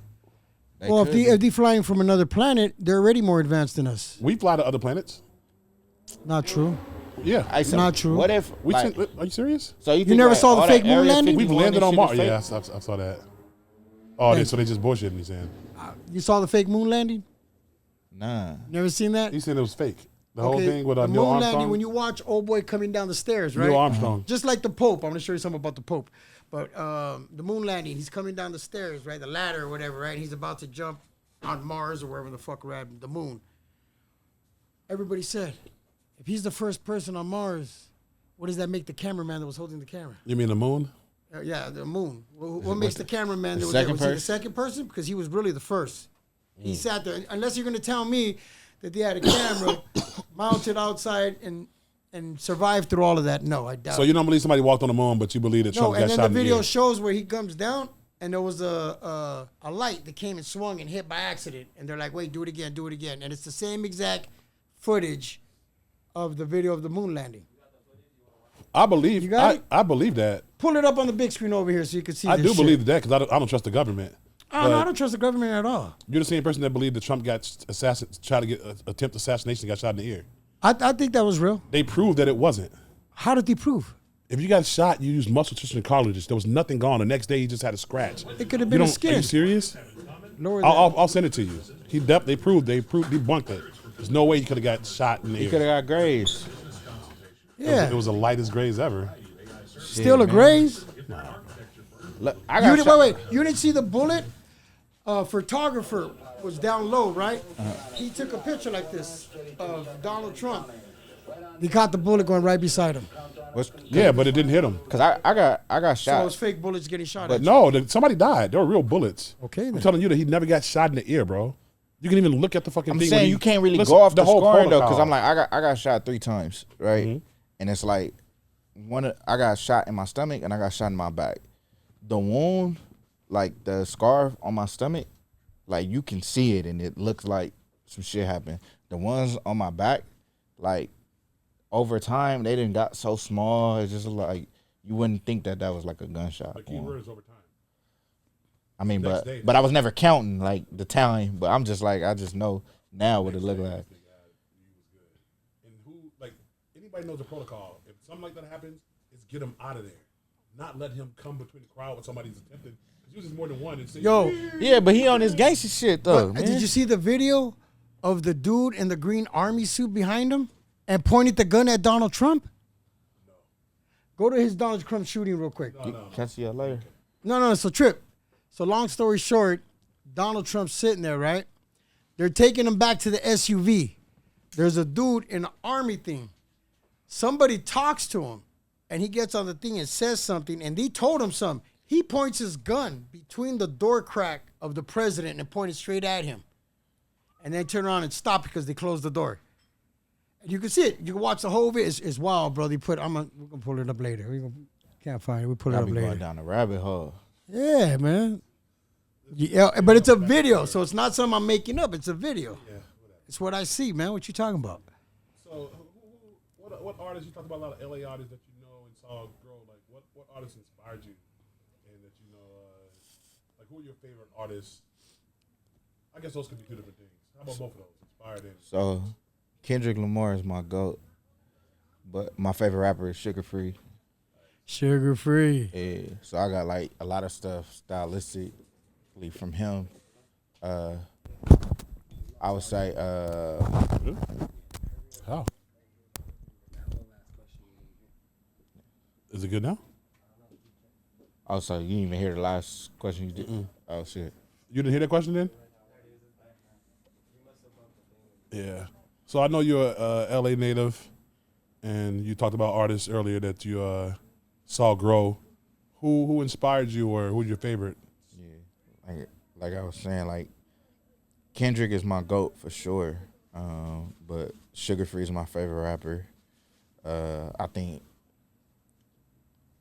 Speaker 3: They
Speaker 1: Well,
Speaker 3: could
Speaker 1: if
Speaker 3: be.
Speaker 1: they're flying from another planet, they're already more advanced than us.
Speaker 2: We fly to other planets.
Speaker 1: Not true.
Speaker 2: Yeah.
Speaker 3: I said,
Speaker 1: Not true.
Speaker 3: What if?
Speaker 2: We
Speaker 3: like,
Speaker 2: are you serious?
Speaker 3: so you think
Speaker 1: never
Speaker 3: like,
Speaker 1: saw the
Speaker 3: all
Speaker 1: fake
Speaker 3: that
Speaker 1: moon
Speaker 3: Area
Speaker 1: landing?
Speaker 3: 51
Speaker 2: We've landed
Speaker 3: and
Speaker 2: on
Speaker 3: shit
Speaker 2: Mars.
Speaker 3: is
Speaker 2: Yeah,
Speaker 3: fake?
Speaker 2: I saw that. Oh, so they just bullshitting, he's saying.
Speaker 1: You saw the fake moon landing?
Speaker 3: Nah.
Speaker 1: Never seen that?
Speaker 2: He said it was fake. The whole thing with
Speaker 1: the
Speaker 2: Neil
Speaker 1: moon
Speaker 2: Armstrong.
Speaker 1: landing when you watch old boy coming down the stairs, right?
Speaker 2: Neil Armstrong.
Speaker 1: Just like the Pope. I'm going to show you something about the Pope. But the moon landing, he's coming down the stairs, right? The ladder or whatever, right? He's about to jump on Mars or wherever the fuck we're at, the moon. Everybody said, if he's the first person on Mars, what does that make the cameraman that was holding the camera?
Speaker 2: You mean the moon?
Speaker 1: Yeah, the moon. What makes the cameraman that was
Speaker 3: second
Speaker 1: there? Was he the
Speaker 3: person?
Speaker 1: second person? Because he was really the first. He sat there. Unless you're going to tell me that they had a camera mounted outside and survived through all of that. No, I doubt
Speaker 2: So
Speaker 1: it.
Speaker 2: you don't believe somebody walked on the moon, but you believe that
Speaker 1: No,
Speaker 2: Trump got
Speaker 1: and then
Speaker 2: shot
Speaker 1: the
Speaker 2: in the
Speaker 1: video
Speaker 2: air.
Speaker 1: shows where he comes down and there was a light that came and swung and hit by accident. And they're like, wait, do it again, do it again. And it's the same exact footage of the video of the moon landing.
Speaker 2: I believe.
Speaker 1: You got it?
Speaker 2: I believe that.
Speaker 1: Pull it up on the big screen over here so you can see
Speaker 2: I
Speaker 1: this
Speaker 2: do
Speaker 1: shit.
Speaker 2: believe that because I don't trust the government.
Speaker 1: Oh, no, I
Speaker 2: But
Speaker 1: don't trust the government at all.
Speaker 2: You're the same person that believed that Trump got tried to get attempt assassination, got shot in the ear.
Speaker 1: I think that was real.
Speaker 2: They proved that it wasn't.
Speaker 1: How did they prove?
Speaker 2: If you got shot, you used muscle tissue and cartilage. There was nothing gone. The next day, he just had a scratch.
Speaker 1: It could have been a skin.
Speaker 2: Are you serious?
Speaker 1: Lower
Speaker 2: I'll send it to you. They debunked it. There's no way he could have got shot in the
Speaker 3: He
Speaker 2: ear.
Speaker 3: could have got graze.
Speaker 1: Yeah.
Speaker 2: It was the lightest graze ever.
Speaker 1: Still a graze?
Speaker 3: Look, I got
Speaker 1: Wait. You didn't see the bullet? Photographer was down low, right? He took a picture like this of Donald Trump. He caught the bullet going right beside him.
Speaker 2: Yeah, but it didn't hit him.
Speaker 3: Cause I got
Speaker 1: So it
Speaker 3: shot.
Speaker 1: was fake bullets getting shot
Speaker 2: But
Speaker 1: at you.
Speaker 2: no, somebody died. They were real bullets.
Speaker 1: Okay,
Speaker 2: I'm
Speaker 1: then.
Speaker 2: telling you that he never got shot in the ear, bro. You can even look at the fucking
Speaker 3: I'm
Speaker 2: thing.
Speaker 3: saying you can't really go off the
Speaker 2: whole
Speaker 3: scoring though,
Speaker 2: protocol.
Speaker 3: because I'm like I got shot 3 times, right?
Speaker 2: Mm-hmm.
Speaker 3: And it's like I got shot in my stomach and I got shot in my back. The wound, like the scar on my stomach, like you can see it and it looks like some shit happened. The ones on my back, like over time they didn't got so small. It's just like you wouldn't think that was like a gunshot.
Speaker 2: The key word is over time.
Speaker 3: I mean,
Speaker 2: Next day.
Speaker 3: but I was never counting like the time. But I'm just like I just know now what it looked like.
Speaker 2: And anybody knows the protocol. If something like that happens, it's get him out of there. Not let him come between the crowd when somebody's attempting. Because usually more than one. And say,
Speaker 1: Yo,
Speaker 3: Yeah, but he on his gangster shit though.
Speaker 1: did
Speaker 3: man.
Speaker 1: you see the video of the dude in the green army suit behind him and pointed the gun at Donald Trump? No. Go to his Donald Trump shooting real quick.
Speaker 3: Catch you later.
Speaker 1: No, it's a trip. So long story short, Donald Trump's sitting there, right? They're taking him back to the SUV. There's a dude in an army thing. Somebody talks to him, and he gets on the thing and says something, and he told him something. He points his gun between the door crack of the president and pointed straight at him. And then turn around and stop because they closed the door. And you can see it. You can watch the whole video. It's wild, bro. We're gonna pull it up later. Can't find it. We'll pull it
Speaker 3: Got
Speaker 1: up
Speaker 3: me
Speaker 1: later.
Speaker 3: going down the rabbit hole.
Speaker 1: Yeah, man. Yeah, but it's a video, so it's not something I'm making up. It's a video.
Speaker 2: Yeah, whatever.
Speaker 1: It's what I see, man. What you talking about?
Speaker 2: So, what artists, you talked about a lot of LA artists that you know and saw grow, like what artists inspired you? And that you know, like who are your favorite artists? I guess those could be 2 different things. How about both of those? Inspired and
Speaker 3: So Kendrick Lamar is my GOAT, but my favorite rapper is Sugar Free.
Speaker 1: Sugar free.
Speaker 3: Yeah, so I got like a lot of stuff stylistically from him. I would say
Speaker 2: how? Is it good now?
Speaker 3: also you didn't even hear the last question you did. Oh shit.
Speaker 2: You didn't hear that question then? Yeah. So I know you're a LA native, and you talked about artists earlier that you saw grow. Who inspired you, or who's your favorite?
Speaker 3: Yeah, like I was saying, like Kendrick is my GOAT for sure. But Sugar Free is my favorite rapper. I think,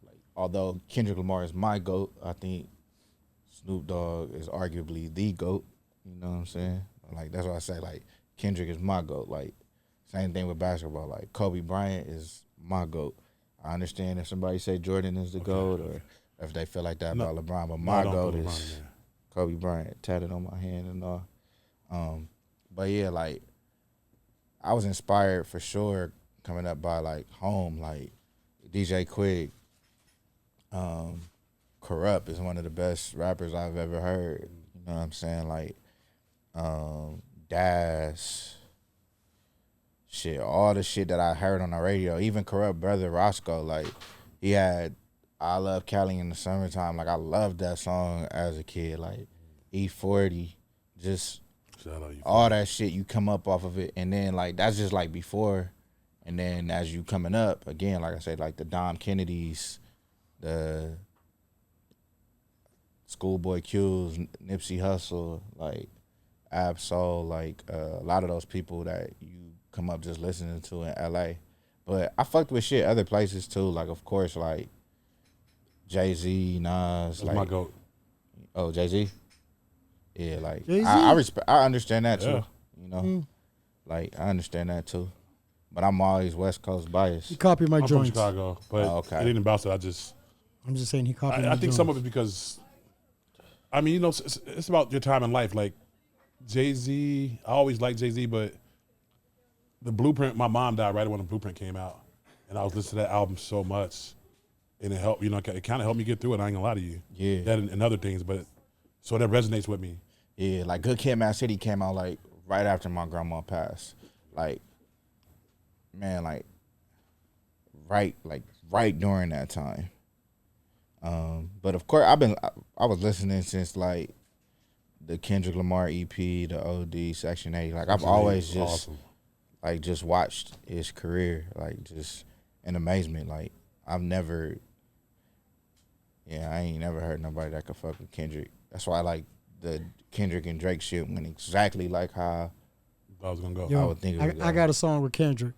Speaker 3: like, although Kendrick Lamar is my GOAT, I think Snoop Dogg is arguably the GOAT. You know what I'm saying? Like that's why I say like Kendrick is my GOAT. Like same thing with basketball. Like Kobe Bryant is my GOAT. I understand if somebody say Jordan is the GOAT, or if they feel like that about LeBron, but my GOAT is Kobe Bryant, tatted on my hand and all. But yeah, like I was inspired for sure coming up by like home, like DJ Quick. Corrupt is one of the best rappers I've ever heard. You know what I'm saying? Like Dash. Shit, all the shit that I heard on the radio, even Corrupt brother Roscoe, like he had I Love Cali in the Summertime. Like I loved that song as a kid. Like E40, just all that shit you come up off of it, and then like that's just like before, and then as you coming up again, like I said, like the Dom Kennedys, the Schoolboy Q's, Nipsey Hussle, like Ab-Soul, like a lot of those people that you come up just listening to in LA. But I fucked with shit other places too. Like of course like Jay-Z, Nas.
Speaker 2: That's
Speaker 3: like
Speaker 2: my GOAT.
Speaker 3: Oh, Jay-Z? Yeah, like
Speaker 1: Jay-Z?
Speaker 3: I understand that too.
Speaker 2: Yeah.
Speaker 3: You know? Like I understand that too. But I'm always West Coast biased.
Speaker 1: He copied my
Speaker 2: I'm from
Speaker 1: joints.
Speaker 2: Chicago, but
Speaker 3: okay.
Speaker 2: it didn't bounce it.
Speaker 1: I'm just saying he copied my
Speaker 2: I think
Speaker 1: joints.
Speaker 2: some of it because, I mean, you know, it's about your time in life. Like Jay-Z, I always liked Jay-Z, but the Blueprint, my mom died right when the Blueprint came out, and I was listening to that album so much, and it helped. You know, it kind of helped me get through it. I ain't gonna lie to you.
Speaker 3: Yeah.
Speaker 2: That and other things, but so that resonates with me.
Speaker 3: Yeah, like Good Kid, Mad City came out like right after my grandma passed. Like, man, like right during that time. But of course, I was listening since like the Kendrick Lamar EP, the OD Section 8. Like I've always just
Speaker 2: awesome.
Speaker 3: like just watched his career, like just in amazement. Like I've never, I ain't never heard nobody that could fuck with Kendrick. That's why I like the Kendrick and Drake shit went exactly like how
Speaker 2: I was gonna go.
Speaker 1: Yo,
Speaker 3: I would think it would go.
Speaker 1: I got a song with Kendrick.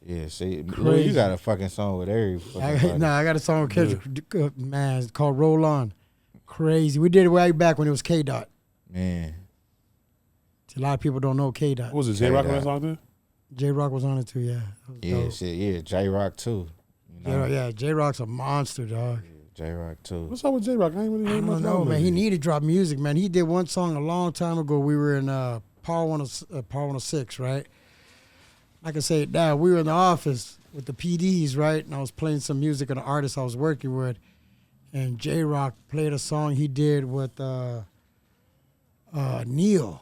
Speaker 3: Yeah, see,
Speaker 1: Crazy.
Speaker 3: you got a fucking song with every fucking
Speaker 1: I got a song with Kendrick. Man, it's called Roll On. Crazy. We did it way back when it was K-Dot.
Speaker 3: Man.
Speaker 1: A lot of people don't know K-Dot.
Speaker 2: What was it? J-Rock on that song too?
Speaker 1: J-Rock was on it too, yeah.
Speaker 3: Yeah, shit, yeah. J-Rock too. You know?
Speaker 1: Yeah, J-Rock's a monster, dog.
Speaker 3: Yeah, J-Rock too.
Speaker 2: What's up with J-Rock? I ain't really
Speaker 1: I
Speaker 2: heard much
Speaker 1: don't know,
Speaker 2: about him
Speaker 1: man. He
Speaker 2: lately.
Speaker 1: needed to drop music, man. He did one song a long time ago. We were in Power 106, right? I can say it now. We were in the office with the PDs, right? And I was playing some music of an artist I was working with. And J-Rock played a song he did with Neil.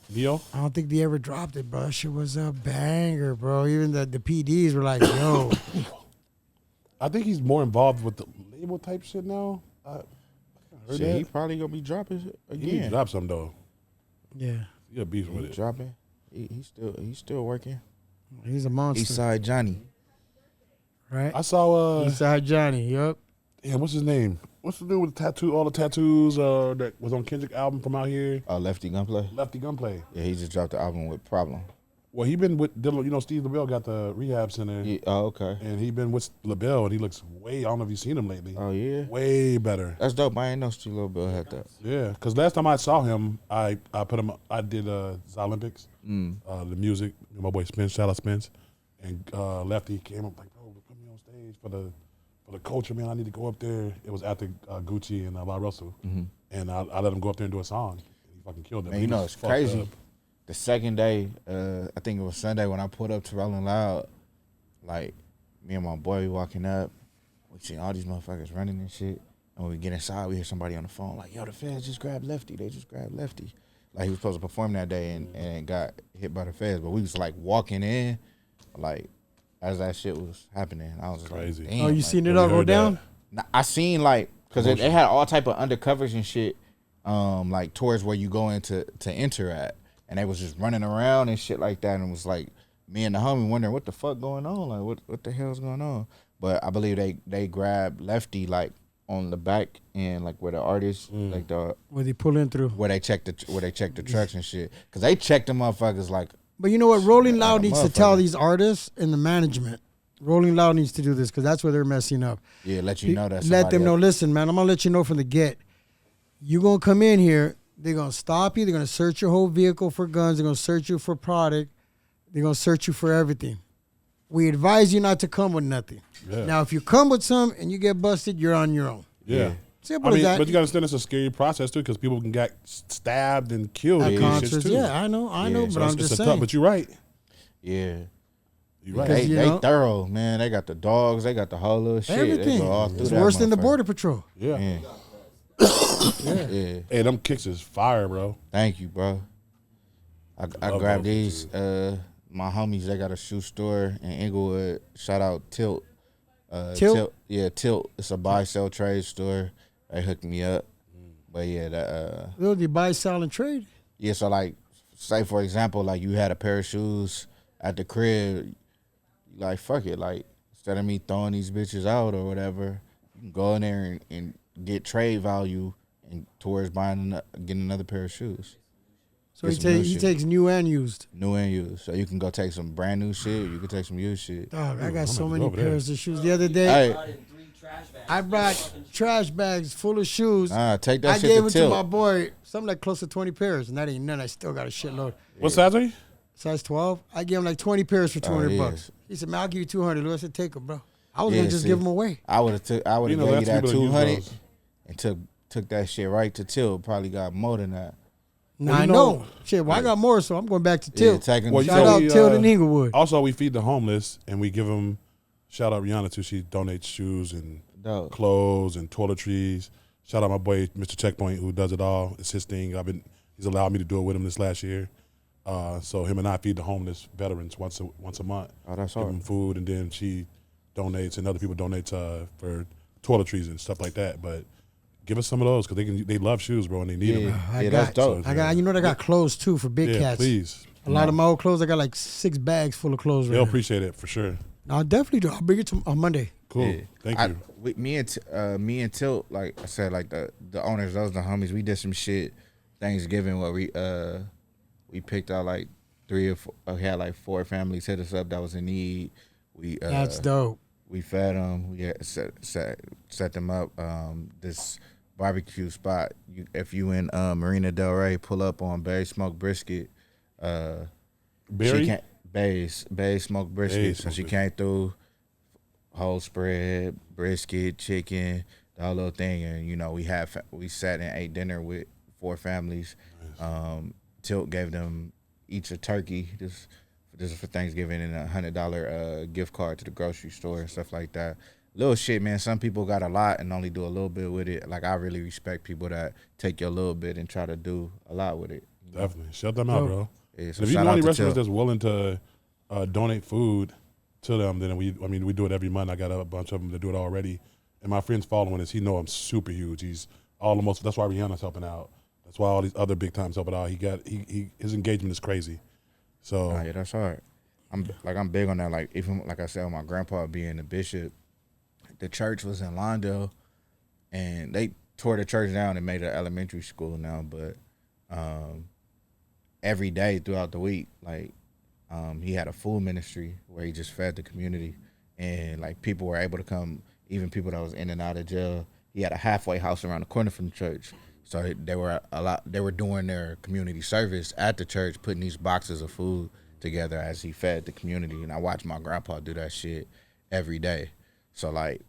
Speaker 2: Neo?
Speaker 1: I don't think they ever dropped it, bro. Shit was a banger, bro. Even the PDs were like, yo.
Speaker 2: I think he's more involved with the label type shit now. I heard
Speaker 3: Shit,
Speaker 2: that.
Speaker 3: he probably gonna be dropping shit
Speaker 2: He need to
Speaker 3: again.
Speaker 2: drop something though.
Speaker 1: Yeah,
Speaker 2: He got beef with
Speaker 3: He
Speaker 2: it.
Speaker 3: dropping. He's still working.
Speaker 1: he's a monster,
Speaker 3: Eastside Johnny.
Speaker 1: right?
Speaker 2: I saw
Speaker 1: Eastside Johnny, yup.
Speaker 2: damn, what's his name? What's the dude with the tattoo? All the tattoos that was on Kendrick album from out here.
Speaker 3: Lefty Gunplay.
Speaker 2: Lefty Gunplay.
Speaker 3: Yeah, he just dropped the album with Problem.
Speaker 2: Well, he been with Dylan. You know, Steve LaBelle got the rehab center,
Speaker 3: Yeah, oh, okay.
Speaker 2: and he been with LaBelle, and he looks way. I don't know if you've seen him lately.
Speaker 3: Oh yeah.
Speaker 2: Way better.
Speaker 3: That's dope. I ain't know Steve Lil Bill had that.
Speaker 2: Yeah, because last time I saw him, I put him. I did Olympics, the music. My boy Spence, shout out Spence, and Lefty came up like, bro, put me on stage for the culture, man. I need to go up there. It was after Gucci and La Russell, and I let him go up there and do a song. He fucking killed it.
Speaker 3: Man, you know it's crazy. The second day, I think it was Sunday when I pulled up to Rolling Loud, like me and my boy we walking up, we see all these motherfuckers running and shit. And when we get inside, we hear somebody on the phone like, yo, the feds just grabbed Lefty. They just grabbed Lefty. Like he was supposed to perform that day and got hit by the feds. But we was like walking in, like as that shit was happening. I was just
Speaker 2: Crazy.
Speaker 3: like, damn.
Speaker 1: Oh, you
Speaker 3: like,
Speaker 1: seen it all go down?
Speaker 3: Nah, I seen like, because they had all type of undercovers and shit, like towards where you go into to enter at. And they was just running around and shit like that. And it was like me and the homie wondering what the fuck going on? Like what the hell's going on? But I believe they grabbed Lefty like on the back end, like where the artists like
Speaker 1: Where they pull in through.
Speaker 3: where they checked the trucks and shit. Cause they checked the motherfuckers like.
Speaker 1: But you know what? Rolling Loud
Speaker 3: like a
Speaker 1: needs to tell
Speaker 3: motherfucker.
Speaker 1: these artists and the management. Rolling Loud needs to do this because that's where they're messing up.
Speaker 3: Yeah, let you know that.
Speaker 1: Let them
Speaker 3: somebody
Speaker 1: know,
Speaker 3: else-
Speaker 1: listen, man, I'm going to let you know from the get. You're going to come in here. They're going to stop you. They're going to search your whole vehicle for guns. They're going to search you for product. They're going to search you for everything. We advise you not to come with nothing.
Speaker 2: Yeah.
Speaker 1: Now, if you come with some and you get busted, you're on your own.
Speaker 2: Yeah.
Speaker 1: Simple
Speaker 2: I mean,
Speaker 1: as that.
Speaker 2: but you got to understand it's a scary process too, because people can get stabbed and killed.
Speaker 1: At
Speaker 2: and shit,
Speaker 1: concerts,
Speaker 2: too.
Speaker 1: yeah, I know,
Speaker 3: Yeah,
Speaker 1: but
Speaker 2: So
Speaker 1: I'm
Speaker 2: it's
Speaker 1: just
Speaker 2: a
Speaker 1: saying.
Speaker 2: tough. But you're right.
Speaker 3: Yeah.
Speaker 2: You're right.
Speaker 3: They,
Speaker 1: you
Speaker 3: they
Speaker 1: know-
Speaker 3: thorough, man. They got the dogs. They got the whole little shit. They
Speaker 1: Everything.
Speaker 3: go all through
Speaker 1: It's
Speaker 3: that
Speaker 1: worse than the
Speaker 3: motherfucker.
Speaker 1: Border Patrol.
Speaker 2: Yeah.
Speaker 3: Yeah. Yeah.
Speaker 2: Hey, them kicks is fire, bro.
Speaker 3: Thank you, bro. I
Speaker 2: Love
Speaker 3: grabbed
Speaker 2: those
Speaker 3: these. My homies, they got a shoe store in Inglewood. Shout out Tilt.
Speaker 1: Tilt?
Speaker 3: Yeah, Tilt. It's a buy sell trade store. They hooked me up. But yeah, that
Speaker 1: Will you buy, sell, and trade?
Speaker 3: yeah. So like, say for example, like you had a pair of shoes at the crib. Like fuck it, like instead of me throwing these bitches out or whatever, you can go in there and get trade value and towards getting another pair of shoes.
Speaker 1: So
Speaker 3: Get some new
Speaker 1: he
Speaker 3: shit.
Speaker 1: takes new and used.
Speaker 3: New and used. So you can go take some brand new shit. You can take some used shit.
Speaker 1: Dog, I
Speaker 2: I'm
Speaker 1: got so
Speaker 2: gonna
Speaker 1: many
Speaker 2: go over there.
Speaker 1: pairs of shoes. The other day,
Speaker 3: Hey,
Speaker 1: I brought trash bags full of shoes.
Speaker 3: take that
Speaker 1: I
Speaker 3: shit
Speaker 1: gave
Speaker 3: to
Speaker 1: it to my
Speaker 3: Tilt.
Speaker 1: boy, something like close to 20 pairs, and that ain't none. I still got a shitload.
Speaker 2: What size are you?
Speaker 1: Size 12. I gave him like 20 pairs for 200
Speaker 3: yeah.
Speaker 1: bucks. He said, man, I'll give you 200. Louis, I said, take them, bro. I was
Speaker 3: Yeah,
Speaker 1: going to just
Speaker 3: see.
Speaker 1: give them away.
Speaker 3: I would have gave you
Speaker 2: that's
Speaker 3: that
Speaker 2: people that use
Speaker 3: 200
Speaker 2: those.
Speaker 3: and took that shit right to Tilt. Probably got more than that.
Speaker 1: Now,
Speaker 2: Well,
Speaker 1: I
Speaker 2: you
Speaker 1: know.
Speaker 2: know-
Speaker 1: Shit, well, I got more, so I'm going back to
Speaker 3: Yeah,
Speaker 1: Tilt.
Speaker 3: taking
Speaker 2: Well, you
Speaker 1: Shout
Speaker 2: know,
Speaker 1: out
Speaker 2: we,
Speaker 1: Tilt in Inglewood.
Speaker 2: Also, we feed the homeless, and we give them. Shout out Rihanna too. She donates shoes and
Speaker 3: dope.
Speaker 2: clothes and toiletries. Shout out my boy Mr. Checkpoint who does it all. It's his thing. He's allowed me to do it with him this last year. So him and I feed the homeless veterans once a month.
Speaker 3: Oh, that's
Speaker 2: Give
Speaker 3: hard.
Speaker 2: them food, and then she donates, and other people donate for toiletries and stuff like that. But give us some of those because they love shoes, bro, and they need them.
Speaker 3: Yeah, that's dope.
Speaker 1: I got clothes too for big cats.
Speaker 2: Please.
Speaker 1: A lot of my old clothes. I got like 6 bags full of clothes.
Speaker 2: They'll
Speaker 1: Right now.
Speaker 2: appreciate it for sure.
Speaker 1: I'll definitely do. I'll bring it on Monday.
Speaker 2: Cool.
Speaker 3: Yeah.
Speaker 2: Thank you.
Speaker 3: Me and Tilt, like I said, like the owners, those the homies. We did some shit Thanksgiving where we picked out like 3 or 4. We had like 4 families hit us up that was in need.
Speaker 1: That's dope.
Speaker 3: We fed them. We had set them up. This barbecue spot. If you in Marina Del Rey, pull up on Bay Smoked Brisket.
Speaker 2: Barry?
Speaker 3: Bay's Smoked Brisket. So she came through, whole spread, brisket, chicken, the whole little thing, and we sat and ate dinner with 4 families. Nice. Tilt gave them each a turkey. This is for Thanksgiving, and $100 gift card to the grocery store and stuff like that. Little shit, man. Some people got a lot and only do a little bit with it. Like, I really respect people that take your little bit and try to do a lot with it.
Speaker 2: Definitely. Shut them out, bro.
Speaker 3: Yeah, so
Speaker 2: if you
Speaker 3: shout
Speaker 2: know
Speaker 3: out
Speaker 2: any
Speaker 3: to
Speaker 2: restaurants
Speaker 3: Tilt.
Speaker 2: that's willing to donate food to them, then we do it every month. I got a bunch of them that do it already. And my friend's following this. He know I'm super huge. He's almost, that's why Rihanna's helping out. That's why all these other big times helping out. His engagement is crazy. So
Speaker 3: yeah, that's hard. I'm big on that. Like, even like I said, with my grandpa being the bishop, the church was in Lawndale, and they tore the church down and made an elementary school now. But every day throughout the week, like he had a food ministry where he just fed the community, and like people were able to come, even people that was in and out of jail. He had a halfway house around the corner from the church. So they were doing their community service at the church, putting these boxes of food together as he fed the community. And I watched my grandpa do that shit every day. So like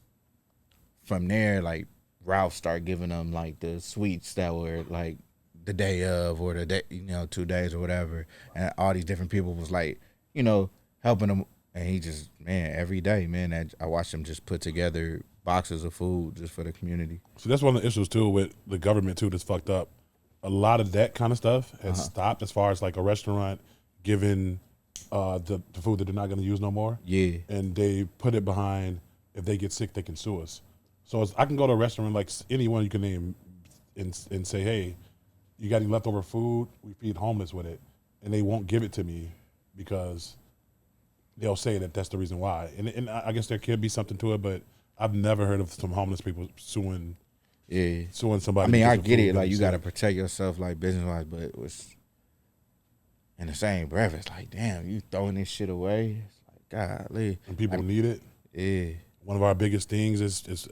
Speaker 3: from there, like Ralph started giving them like the sweets that were like the day of or the day, 2 days or whatever. And all these different people was like, helping him. And he just, man, every day, man, I watched him just put together boxes of food just for the community.
Speaker 2: So that's one of the issues too with the government too that's fucked up. A lot of that kind of stuff has stopped as far as like a restaurant giving the food that they're not going to use no more.
Speaker 3: Yeah.
Speaker 2: And they put it behind, if they get sick, they can sue us. So I can go to a restaurant like anyone you can name and say, hey, you got any leftover food? We feed homeless with it. And they won't give it to me because they'll say that that's the reason why. And I guess there could be something to it, but I've never heard of some homeless people suing somebody.
Speaker 3: I mean, I
Speaker 2: because of
Speaker 3: get
Speaker 2: food
Speaker 3: it. Like, you
Speaker 2: sick.
Speaker 3: got to protect yourself, like, business-wise, but it was in the same breath. It's like, damn, you throwing this shit away? It's like, golly.
Speaker 2: And people need it.
Speaker 3: Yeah.
Speaker 2: One of our biggest things is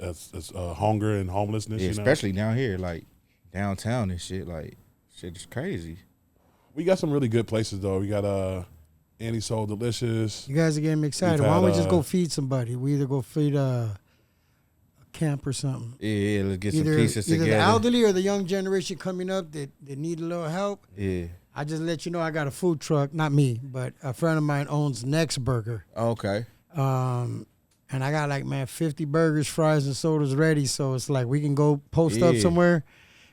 Speaker 2: hunger and homelessness.
Speaker 3: Yeah, especially down here, like, downtown and shit. Like, shit is crazy.
Speaker 2: We got some really good places, though. We got Annie Soul Delicious.
Speaker 1: You guys are getting me excited.
Speaker 2: We've
Speaker 1: Why don't we
Speaker 2: had,
Speaker 1: just go feed somebody? We either go feed a camp or something.
Speaker 3: Yeah, let's get some
Speaker 1: Either
Speaker 3: pieces together.
Speaker 1: the elderly or the young generation coming up that need a little help.
Speaker 3: Yeah.
Speaker 1: I just let you know I got a food truck. Not me, but a friend of mine owns Next Burger.
Speaker 3: Okay.
Speaker 1: And I got 50 burgers, fries, and sodas ready. So it's like we can go post up somewhere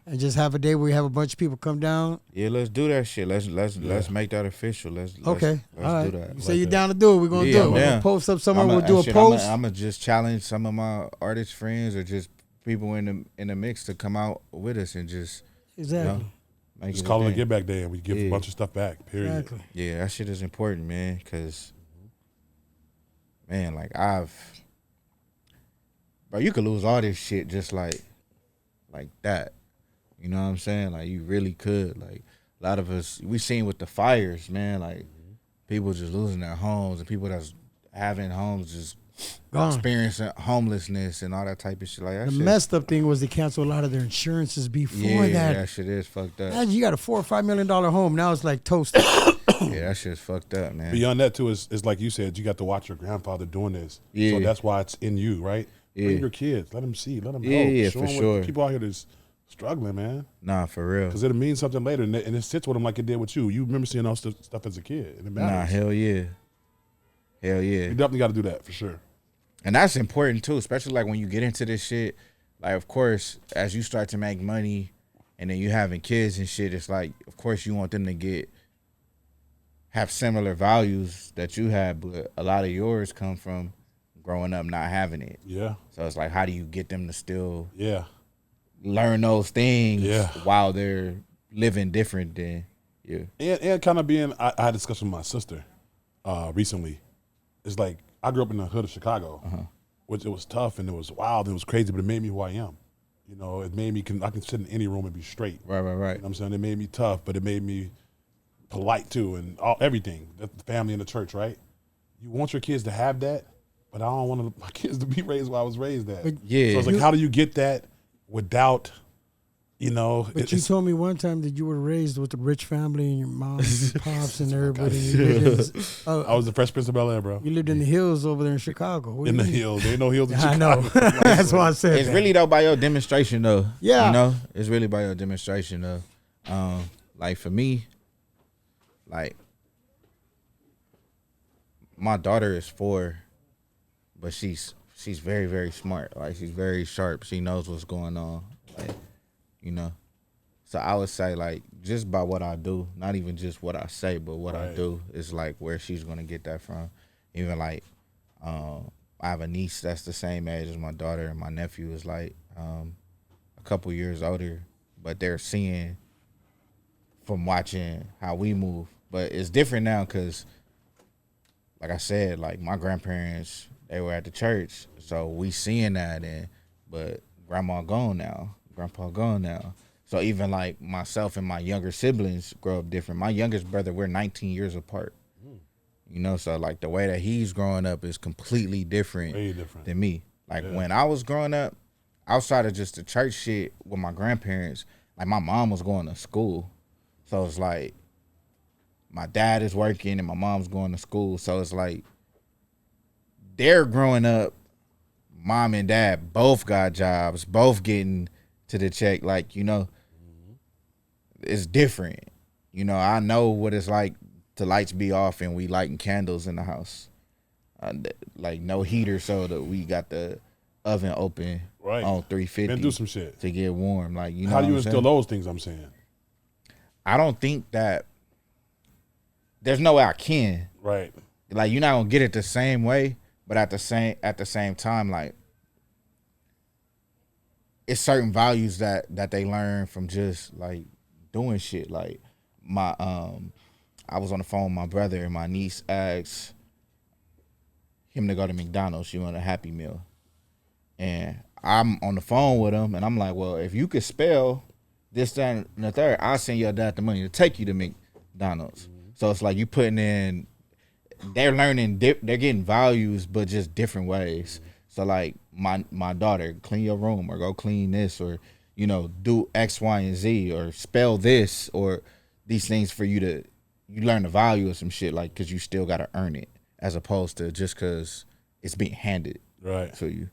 Speaker 1: and just have a day where we have a bunch of people come down.
Speaker 3: Yeah, let's do that shit. Let's make that official. Let's
Speaker 1: All right.
Speaker 3: do that.
Speaker 1: You say you're down to do it. We're going to do it.
Speaker 3: I'm
Speaker 1: We're
Speaker 3: down.
Speaker 1: going to post up somewhere. We'll do a post.
Speaker 3: I'm going to just challenge some of my artist friends or just people in the mix to come out with us and just
Speaker 1: Exactly.
Speaker 3: make
Speaker 2: Just
Speaker 3: it
Speaker 2: call it a
Speaker 3: thing.
Speaker 2: get back day, and we give a bunch of stuff back. Period.
Speaker 1: Exactly.
Speaker 3: Yeah, that shit is important, man, because, man, like, bro, you could lose all this shit just like that. You know what I'm saying? Like, you really could. Like, a lot of us, we seen with the fires, man, like, people just losing their homes and people that's having homes just experiencing homelessness and all that type of shit. Like, that
Speaker 1: The
Speaker 3: shit,
Speaker 1: messed up thing was they canceled a lot of their insurances before
Speaker 3: yeah,
Speaker 1: that.
Speaker 3: that shit is fucked up.
Speaker 1: Imagine you got a $4 or $5 million home. Now it's like toasted.
Speaker 3: Yeah, that shit's fucked up, man.
Speaker 2: Beyond that, too, is like you said, you got to watch your grandfather doing this.
Speaker 3: Yeah.
Speaker 2: So that's why it's in you, right?
Speaker 3: Yeah.
Speaker 2: Bring your kids. Let them see. Let them know.
Speaker 3: Yeah,
Speaker 2: Show
Speaker 3: for
Speaker 2: them
Speaker 3: sure.
Speaker 2: what people out here that's struggling, man.
Speaker 3: Nah, for real.
Speaker 2: Because it'll mean something later, and it sits with them like it did with you. You remember seeing all stuff as a kid, and it matters.
Speaker 3: Nah, hell yeah. Hell yeah.
Speaker 2: You definitely got to do that, for sure.
Speaker 3: And that's important too, especially like when you get into this shit. Like, of course, as you start to make money and then you having kids and shit, it's like, of course, you want them to have similar values that you have, but a lot of yours come from growing up not having it.
Speaker 2: Yeah.
Speaker 3: So it's like, how do you get them to still
Speaker 2: learn
Speaker 3: those things while they're living different than you?
Speaker 2: And kind of being, I had a discussion with my sister recently. It's like, I grew up in the hood of Chicago, which it was tough and it was wild and it was crazy, but it made me who I am. You know, it made me, I can sit in any room and be straight.
Speaker 3: Right.
Speaker 2: You know what I'm saying? It made me tough, but it made me polite too, and everything. The family and the church, right? You want your kids to have that, but I don't want my kids to be raised where I was raised at.
Speaker 1: But
Speaker 2: so it's like, how do you get that without, you know?
Speaker 1: But you told me one time that you were raised with a rich family and your mom and pops and everybody.
Speaker 2: I was the Fresh Prince of Bel-Air, bro.
Speaker 1: You lived in the hills over there in Chicago. What
Speaker 2: in the
Speaker 1: mean?
Speaker 2: hills. There ain't no hills in
Speaker 1: I
Speaker 2: Chicago.
Speaker 1: know. That's why I said
Speaker 3: it's really though by your demonstration though.
Speaker 1: Yeah.
Speaker 3: You know? It's really by your demonstration though. Like for me, like my daughter is 4, but she's very, very smart. Like she's very sharp. She knows what's going on. Like, you know. So I would say like just by what I do, not even just what I say, but what I do is like where she's gonna get that from. Even like I have a niece that's the same age as my daughter, and my nephew is like a couple years older, but they're seeing from watching how we move. But it's different now because, like I said, like my grandparents, they were at the church, so we seeing that. But grandma gone now, grandpa gone now. So even like myself and my younger siblings grow up different. My youngest brother, we're 19 years apart. You know, so like the way that he's growing up is completely different, than me. Like when I was growing up, outside of just the church shit with my grandparents, like my mom was going to school. So it's like my dad is working and my mom's going to school. So it's like they're growing up, mom and dad both got jobs, both getting to the check. Like, you know, it's different. You know, I know what it's like to lights be off and we lighting candles in the house. Like no heater, so that we got the oven open on 350
Speaker 2: and do some shit
Speaker 3: to get warm. Like, you know,
Speaker 2: how do you instill those things? I'm saying,
Speaker 3: I don't think that there's no way I can.
Speaker 2: Right.
Speaker 3: Like you're not gonna get it the same way, but at the same time, like it's certain values that they learn from just like doing shit. Like my I was on the phone with my brother and my niece asked him to go to McDonald's. She wanted a Happy Meal. And I'm on the phone with him and I'm like, well, if you could spell this, that, and the third, I'll send your dad the money to take you to McDonald's. So it's like you putting in, they're learning, they're getting values, but just different ways. So like my daughter, clean your room or go clean this or, you know, do X, Y, and Z or spell this or these things for you learn the value of some shit, like, because you still got to earn it as opposed to just because it's being handed to you.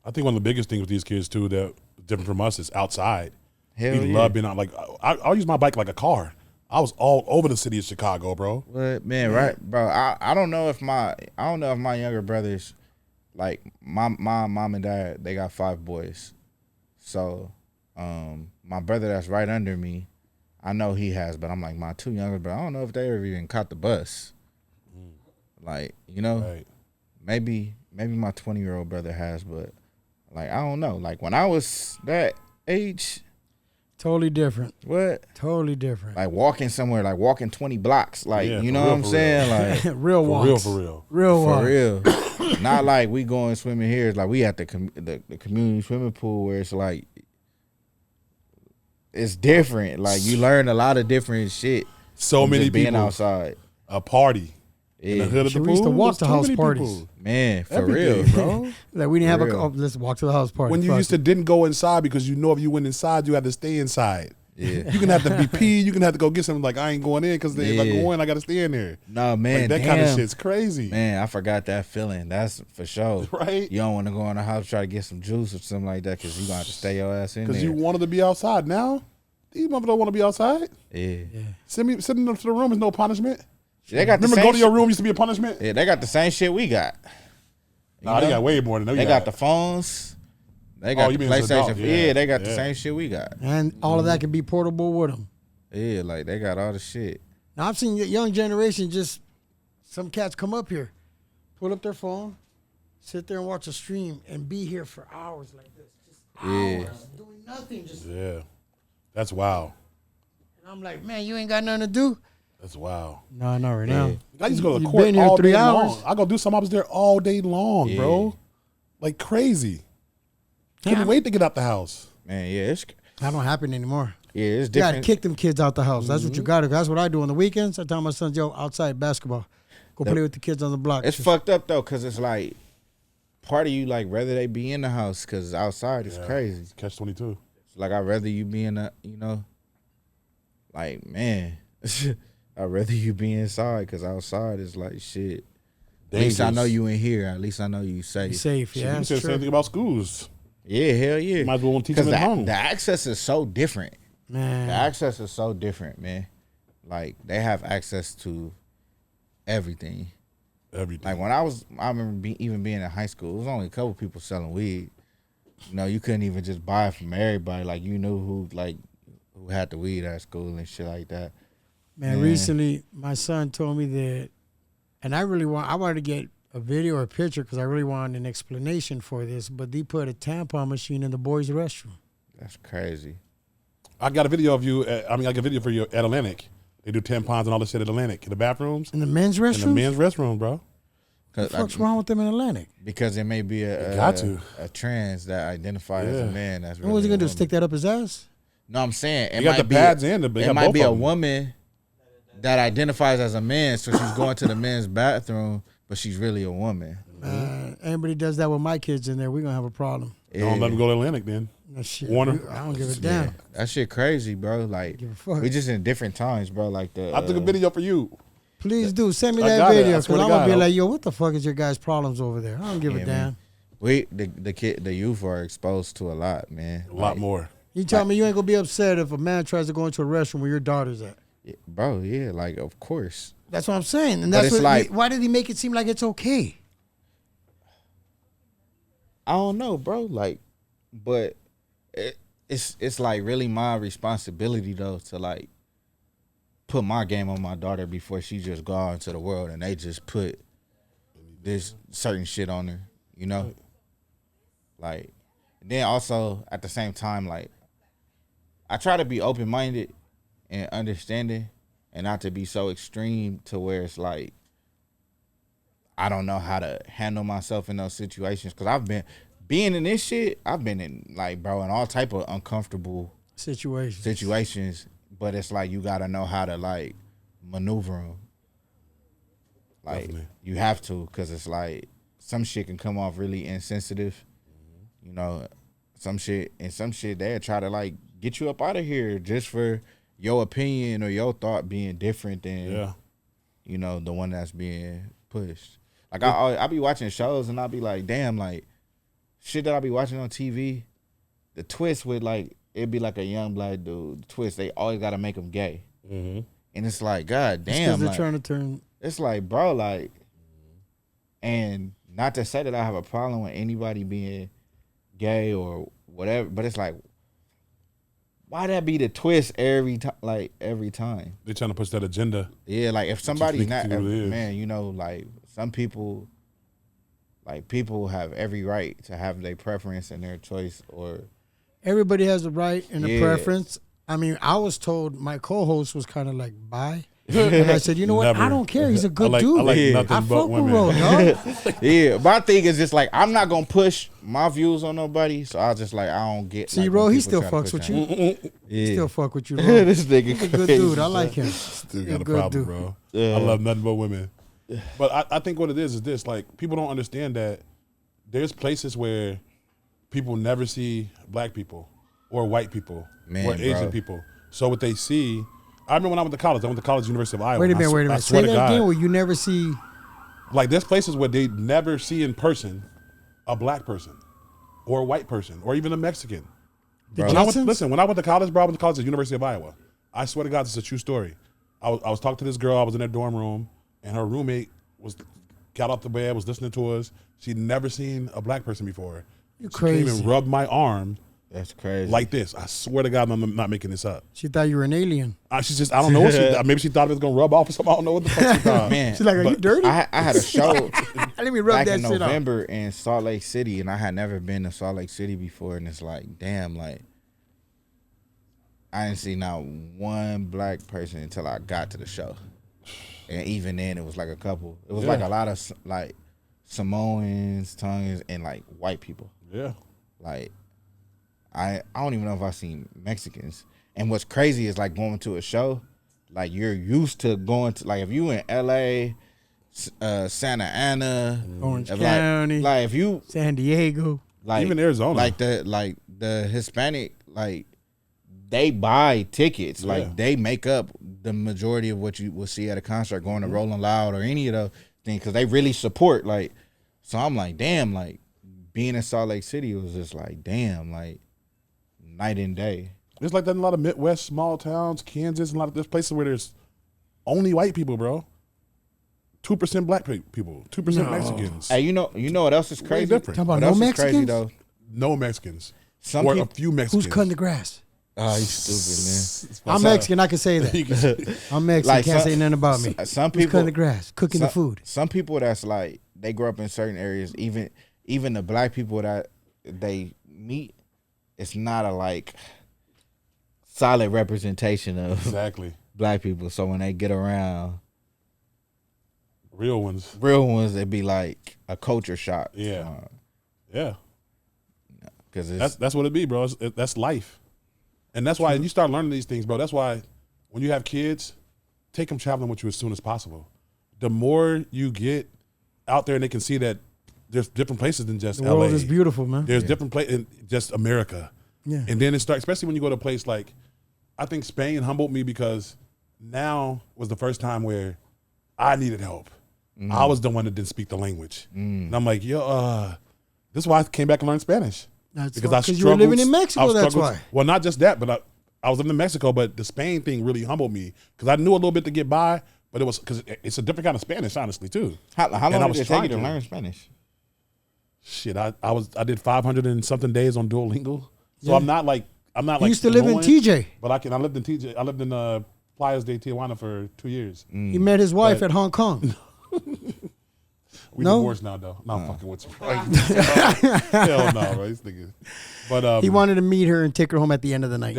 Speaker 2: I think one of the biggest things with these kids too that different from us is outside.
Speaker 3: Hell
Speaker 2: we
Speaker 3: yeah.
Speaker 2: love being out. Like I'll use my bike like a car. I was all over the city of Chicago, bro.
Speaker 3: What, man, right, bro? I don't know if my younger brothers, like my mom and dad, they got 5 boys. So my brother that's right under me, I know he has, but I'm like, my 2 younger brothers, I don't know if they ever even caught the bus. Like, you know, maybe my 20-year-old brother has, but like, I don't know. Like when I was that age,
Speaker 1: totally different.
Speaker 3: What?
Speaker 1: Totally different.
Speaker 3: Like walking somewhere, like walking 20 blocks, like, you know what I'm saying? Like
Speaker 1: real walks.
Speaker 2: For
Speaker 3: real. Not like we going swimming here. It's like we at the community swimming pool where it's like, it's different. Like you learn a lot of different shit.
Speaker 2: So many people
Speaker 3: being outside.
Speaker 2: A party. In the hood of the pool.
Speaker 1: We used to walk to house parties.
Speaker 2: People.
Speaker 3: Man, for
Speaker 2: Every
Speaker 3: real,
Speaker 2: day, bro.
Speaker 1: Like we didn't have let's walk to the house party.
Speaker 2: When you used to didn't go inside because you know if you went inside, you had to stay inside.
Speaker 3: Yeah.
Speaker 2: You can have to be pee. You can have to go get something like, I ain't going in because if I go in, I got to stay in there.
Speaker 3: No, man.
Speaker 2: Like, that kind of shit's crazy.
Speaker 3: Man, I forgot that feeling. That's for sure.
Speaker 2: Right?
Speaker 3: You don't want to go in the house, try to get some juice or something like that because you going to have to stay your ass in there.
Speaker 2: Because you wanted to be outside. Now, these motherfuckers don't want to be outside.
Speaker 3: Yeah.
Speaker 2: Sending them to the room is no punishment.
Speaker 3: They got
Speaker 2: Remember, go to your room used to be a punishment?
Speaker 3: Yeah, they got the same shit we got.
Speaker 2: Nah, they got way more than that.
Speaker 3: They got the phones. They got the PlayStation. Yeah, they got the same shit we got.
Speaker 1: And all of that can be portable with them.
Speaker 3: Yeah, like they got all the shit.
Speaker 1: Now I've seen young generation just some cats come up here, pull up their phone, sit there and watch a stream and be here for hours like this. Just hours doing nothing. Just
Speaker 2: That's wild.
Speaker 1: And I'm like, man, you ain't got nothing to do?
Speaker 2: That's wild.
Speaker 1: No, not right now.
Speaker 2: I used to go to the
Speaker 1: You've
Speaker 2: court
Speaker 1: been here
Speaker 2: all
Speaker 1: 3
Speaker 2: day
Speaker 1: hours.
Speaker 2: long. I go do something. I was there all day long, bro. Like crazy. Couldn't wait to get out the house.
Speaker 3: Man, yeah,
Speaker 1: that don't happen anymore.
Speaker 3: Yeah, it's
Speaker 1: You
Speaker 3: different.
Speaker 1: gotta kick them kids out the house. That's what you gotta. That's what I do on the weekends. I tell my sons, yo, outside basketball. Go play with the kids on the block.
Speaker 3: It's fucked up though, cause it's like part of you like rather they be in the house, cause outside is crazy.
Speaker 2: It's catch-22.
Speaker 3: Like I'd rather you be in the, like man, I'd rather you be inside, cause outside is like shit. At least I know you in here. At least I know you safe.
Speaker 1: Be safe, yeah.
Speaker 2: You said the same thing about schools.
Speaker 3: Yeah, hell yeah.
Speaker 2: You might as well teach them at home.
Speaker 3: The access is so different.
Speaker 1: Man.
Speaker 3: The access is so different, man. Like they have access to everything.
Speaker 2: Everything.
Speaker 3: Like when I remember even being in high school, it was only a couple people selling weed. You couldn't even just buy it from everybody. Like you knew who had the weed at school and shit like that.
Speaker 1: Man, recently my son told me that, and I wanted to get a video or a picture because I really wanted an explanation for this, but they put a tampon machine in the boys' restroom.
Speaker 3: That's crazy.
Speaker 2: I got a video of you. I got a video for you at Atlantic. They do tampons and all this shit at Atlantic in the bathrooms.
Speaker 1: In the men's restroom?
Speaker 2: In the men's restroom, bro.
Speaker 1: What the fuck's wrong with them in Atlantic?
Speaker 3: Because it may be a trans that identifies as a man. That's really
Speaker 1: what was he gonna do? Stick that up his ass?
Speaker 3: No, I'm saying
Speaker 2: it might be pads in
Speaker 3: it might be a woman that identifies as a man, so she's going to the men's bathroom, but she's really a woman.
Speaker 1: Anybody does that with my kids in there, we're gonna have a problem.
Speaker 2: Don't let them go to Atlantic then.
Speaker 1: Shit,
Speaker 2: Warner.
Speaker 1: I don't give a damn.
Speaker 3: That shit crazy, bro. Like we just in different times, bro. Like
Speaker 2: I took a video for you.
Speaker 1: Please do send me that video because I'm gonna be like, yo, what the fuck is your guys' problems over there? I don't give a damn.
Speaker 3: Man. The youth are exposed to a lot, man.
Speaker 2: A lot more.
Speaker 1: You tell me you ain't gonna be upset if a man tries to go into a restroom where your daughter's at.
Speaker 3: Bro, yeah, like of course.
Speaker 1: That's what I'm saying, and that's why did he make it seem like it's okay?
Speaker 3: I don't know, bro. Like, but it's like really my responsibility though to like put my game on my daughter before she just go out into the world and they just put this certain shit on her, Like, and then also at the same time, like I try to be open minded and understanding, and not to be so extreme to where it's like I don't know how to handle myself in those situations. Cause I've been being in this shit. I've been in like, bro, in all type of uncomfortable situations. But it's like you gotta know how to like maneuver them. Like you have to, cause it's like some shit can come off really insensitive. Some shit they'll try to like get you up out of here just for your opinion or your thought being different than the one that's being pushed. Like I be watching shows and I'll be like, damn, like shit that I be watching on TV, the twist with like it'd be like a young black dude. The twist, they always gotta make him gay, and it's like, god damn,
Speaker 1: they're trying to turn.
Speaker 3: It's like, bro, like, and not to say that I have a problem with anybody being gay or whatever, but it's like, why that be the twist every time? Like every time
Speaker 2: they're trying to push that agenda.
Speaker 3: Yeah, like if somebody's not, man, like some people, like people have every right to have their preference and their choice, or
Speaker 1: everybody has a right and a preference. I mean, I was told my co-host was kind of like bi. And I said, you know what? I don't care. He's a good dude.
Speaker 2: I like nothing but women.
Speaker 1: Dog.
Speaker 3: Yeah, my thing is just like I'm not gonna push my views on nobody, so I just like I don't get.
Speaker 1: See,
Speaker 3: like,
Speaker 1: bro, he still fucks with you. He still fuck with you, bro.
Speaker 3: This nigga,
Speaker 1: he's a good dude. I like him.
Speaker 2: Still got a problem, bro. I love nothing but women. But I think what it is this: like people don't understand that there's places where people never see black people or white people or Asian people. So what they see. I remember when I went to college. I went to college, University of Iowa.
Speaker 1: Wait a minute. Say that again. Where you never see,
Speaker 2: like, there's places where they never see in person a black person, or a white person, or even a Mexican. When I went to college, bro, I went to college at the University of Iowa. I swear to God, this is a true story. I was talking to this girl. I was in her dorm room, and her roommate was got off the bed, was listening to us. She'd never seen a black person before.
Speaker 1: You
Speaker 2: She
Speaker 1: crazy.
Speaker 2: came and rubbed my arm
Speaker 3: That's crazy.
Speaker 2: like this. I swear to God, I'm not making this up.
Speaker 1: She thought you were an alien.
Speaker 2: She's just, I don't know what she thought. Maybe she thought it was going to rub off or something. I don't know what the fuck she thought.
Speaker 3: man,
Speaker 1: She's like, "Are you dirty?"
Speaker 3: I had a show
Speaker 1: Let me rub
Speaker 3: back
Speaker 1: that
Speaker 3: in
Speaker 1: shit off.
Speaker 3: November in Salt Lake City, and I had never been to Salt Lake City before, and it's like, damn, like I didn't see not one black person until I got to the show, and even then, it was like a couple. It was like a lot of like Samoans, Tongues, and like white people.
Speaker 2: Yeah.
Speaker 3: Like I don't even know if I've seen Mexicans. And what's crazy is like going to a show, like you're used to going to, like if you in LA, Santa Ana,
Speaker 1: Orange
Speaker 3: if
Speaker 1: County,
Speaker 3: like if you
Speaker 1: San Diego,
Speaker 3: like
Speaker 2: Even Arizona.
Speaker 3: like the Hispanic, like they buy tickets, like they make up the majority of what you will see at a concert, going to Rolling Loud or any of those things, because they really support. Like, so I'm like, damn, like being in Salt Lake City was just like, damn, like night and day.
Speaker 2: It's like that in a lot of Midwest small towns, Kansas, and a lot of there's places where there's only white people, bro. 2% black people, 2% Mexicans.
Speaker 3: Hey, you know what else is crazy?
Speaker 2: different.
Speaker 1: Talking about
Speaker 3: What
Speaker 1: no
Speaker 3: else is
Speaker 1: Mexicans?
Speaker 3: crazy though?
Speaker 2: No Mexicans.
Speaker 3: Some
Speaker 2: or
Speaker 3: peop-
Speaker 2: a few Mexicans.
Speaker 1: Who's cutting the grass?
Speaker 3: Oh, you stupid,
Speaker 1: I'm Mexican. I can say that.
Speaker 2: man.
Speaker 1: I'm Mexican.
Speaker 3: Like
Speaker 1: Can't
Speaker 3: some-
Speaker 1: say nothing about me.
Speaker 3: Some
Speaker 1: Who's
Speaker 3: people
Speaker 1: cutting the grass, cooking the food.
Speaker 3: Some people that's like they grow up in certain areas. Even the black people that they meet, it's not a like solid representation of
Speaker 2: Exactly.
Speaker 3: black people. So when they get around
Speaker 2: Real ones.
Speaker 3: real ones, it'd be like a culture shock.
Speaker 2: Yeah. Yeah.
Speaker 3: Because it's
Speaker 2: That's what it be, bro. That's life. And that's why you start learning these things, bro. That's why when you have kids, take them traveling with you as soon as possible. The more you get out there and they can see that there's different places than just
Speaker 1: The
Speaker 2: LA.
Speaker 1: world is beautiful, man.
Speaker 2: There's different places in just America.
Speaker 1: Yeah.
Speaker 2: And then it starts, especially when you go to a place like, I think Spain humbled me because now was the first time where I needed help. I was the one that didn't speak the language. And I'm like, this is why I came back and learned Spanish.
Speaker 1: That's
Speaker 2: Because
Speaker 1: why,
Speaker 2: I
Speaker 1: 'cause
Speaker 2: struggled.
Speaker 1: you were living in Mexico.
Speaker 2: I
Speaker 1: That's
Speaker 2: struggled-
Speaker 1: why.
Speaker 2: Well, not just that, but I was living in Mexico, but the Spain thing really humbled me because I knew a little bit to get by, but it was because it's a different kind of Spanish, honestly, too.
Speaker 3: how
Speaker 2: And I
Speaker 3: long
Speaker 2: was
Speaker 3: did it take you to
Speaker 2: trying to.
Speaker 3: learn Spanish?
Speaker 2: Shit, I did 500 and something days on Duolingo, so
Speaker 1: Yeah.
Speaker 2: I'm not like
Speaker 1: You used to live in
Speaker 2: fluent,
Speaker 1: TJ.
Speaker 2: but I lived in TJ. I lived in Playas de Tijuana for 2 years.
Speaker 1: He met his wife
Speaker 2: But-
Speaker 1: at Hong Kong.
Speaker 2: We
Speaker 1: No?
Speaker 2: divorced now, though. No, I'm fucking with you. Hell no, bro. These niggas. But
Speaker 1: He wanted to meet her and take her home at the end of the night.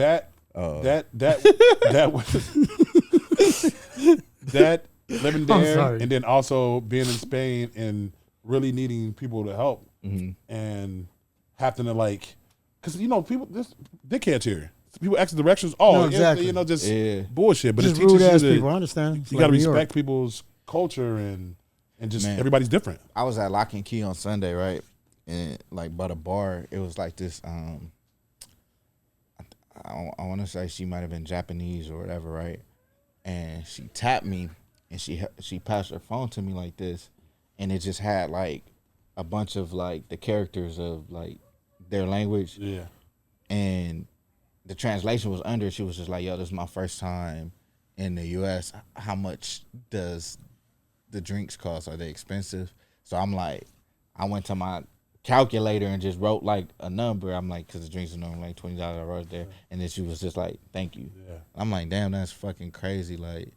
Speaker 2: that living
Speaker 1: I'm
Speaker 2: there
Speaker 1: sorry.
Speaker 2: and then also being in Spain and really needing people to help and having to like, because people this dickheads here. People ask directions. Oh,
Speaker 1: No, exactly.
Speaker 2: just
Speaker 3: Yeah.
Speaker 2: bullshit. But
Speaker 1: Just
Speaker 2: it teaches
Speaker 1: rude ass
Speaker 2: you
Speaker 1: people. I
Speaker 2: to,
Speaker 1: understand. It's
Speaker 2: you
Speaker 1: like
Speaker 2: got to
Speaker 1: New York.
Speaker 2: respect people's culture and just
Speaker 3: Man.
Speaker 2: everybody's different.
Speaker 3: I was at Lock and Key on Sunday, right? And like by the bar, it was like this. I want to say she might have been Japanese or whatever, right? And she tapped me, and she passed her phone to me like this, and it just had like a bunch of like the characters of like their language,
Speaker 2: Yeah.
Speaker 3: and the translation was under. She was just like, "Yo, this is my first time in the U.S. How much does the drinks cost? Are they expensive?" So I'm like, I went to my calculator and just wrote like a number. I'm like, because the drinks are normally like $20. I wrote there, and then she was just like, "Thank you."
Speaker 2: Yeah.
Speaker 3: I'm like, damn, that's fucking crazy. Like,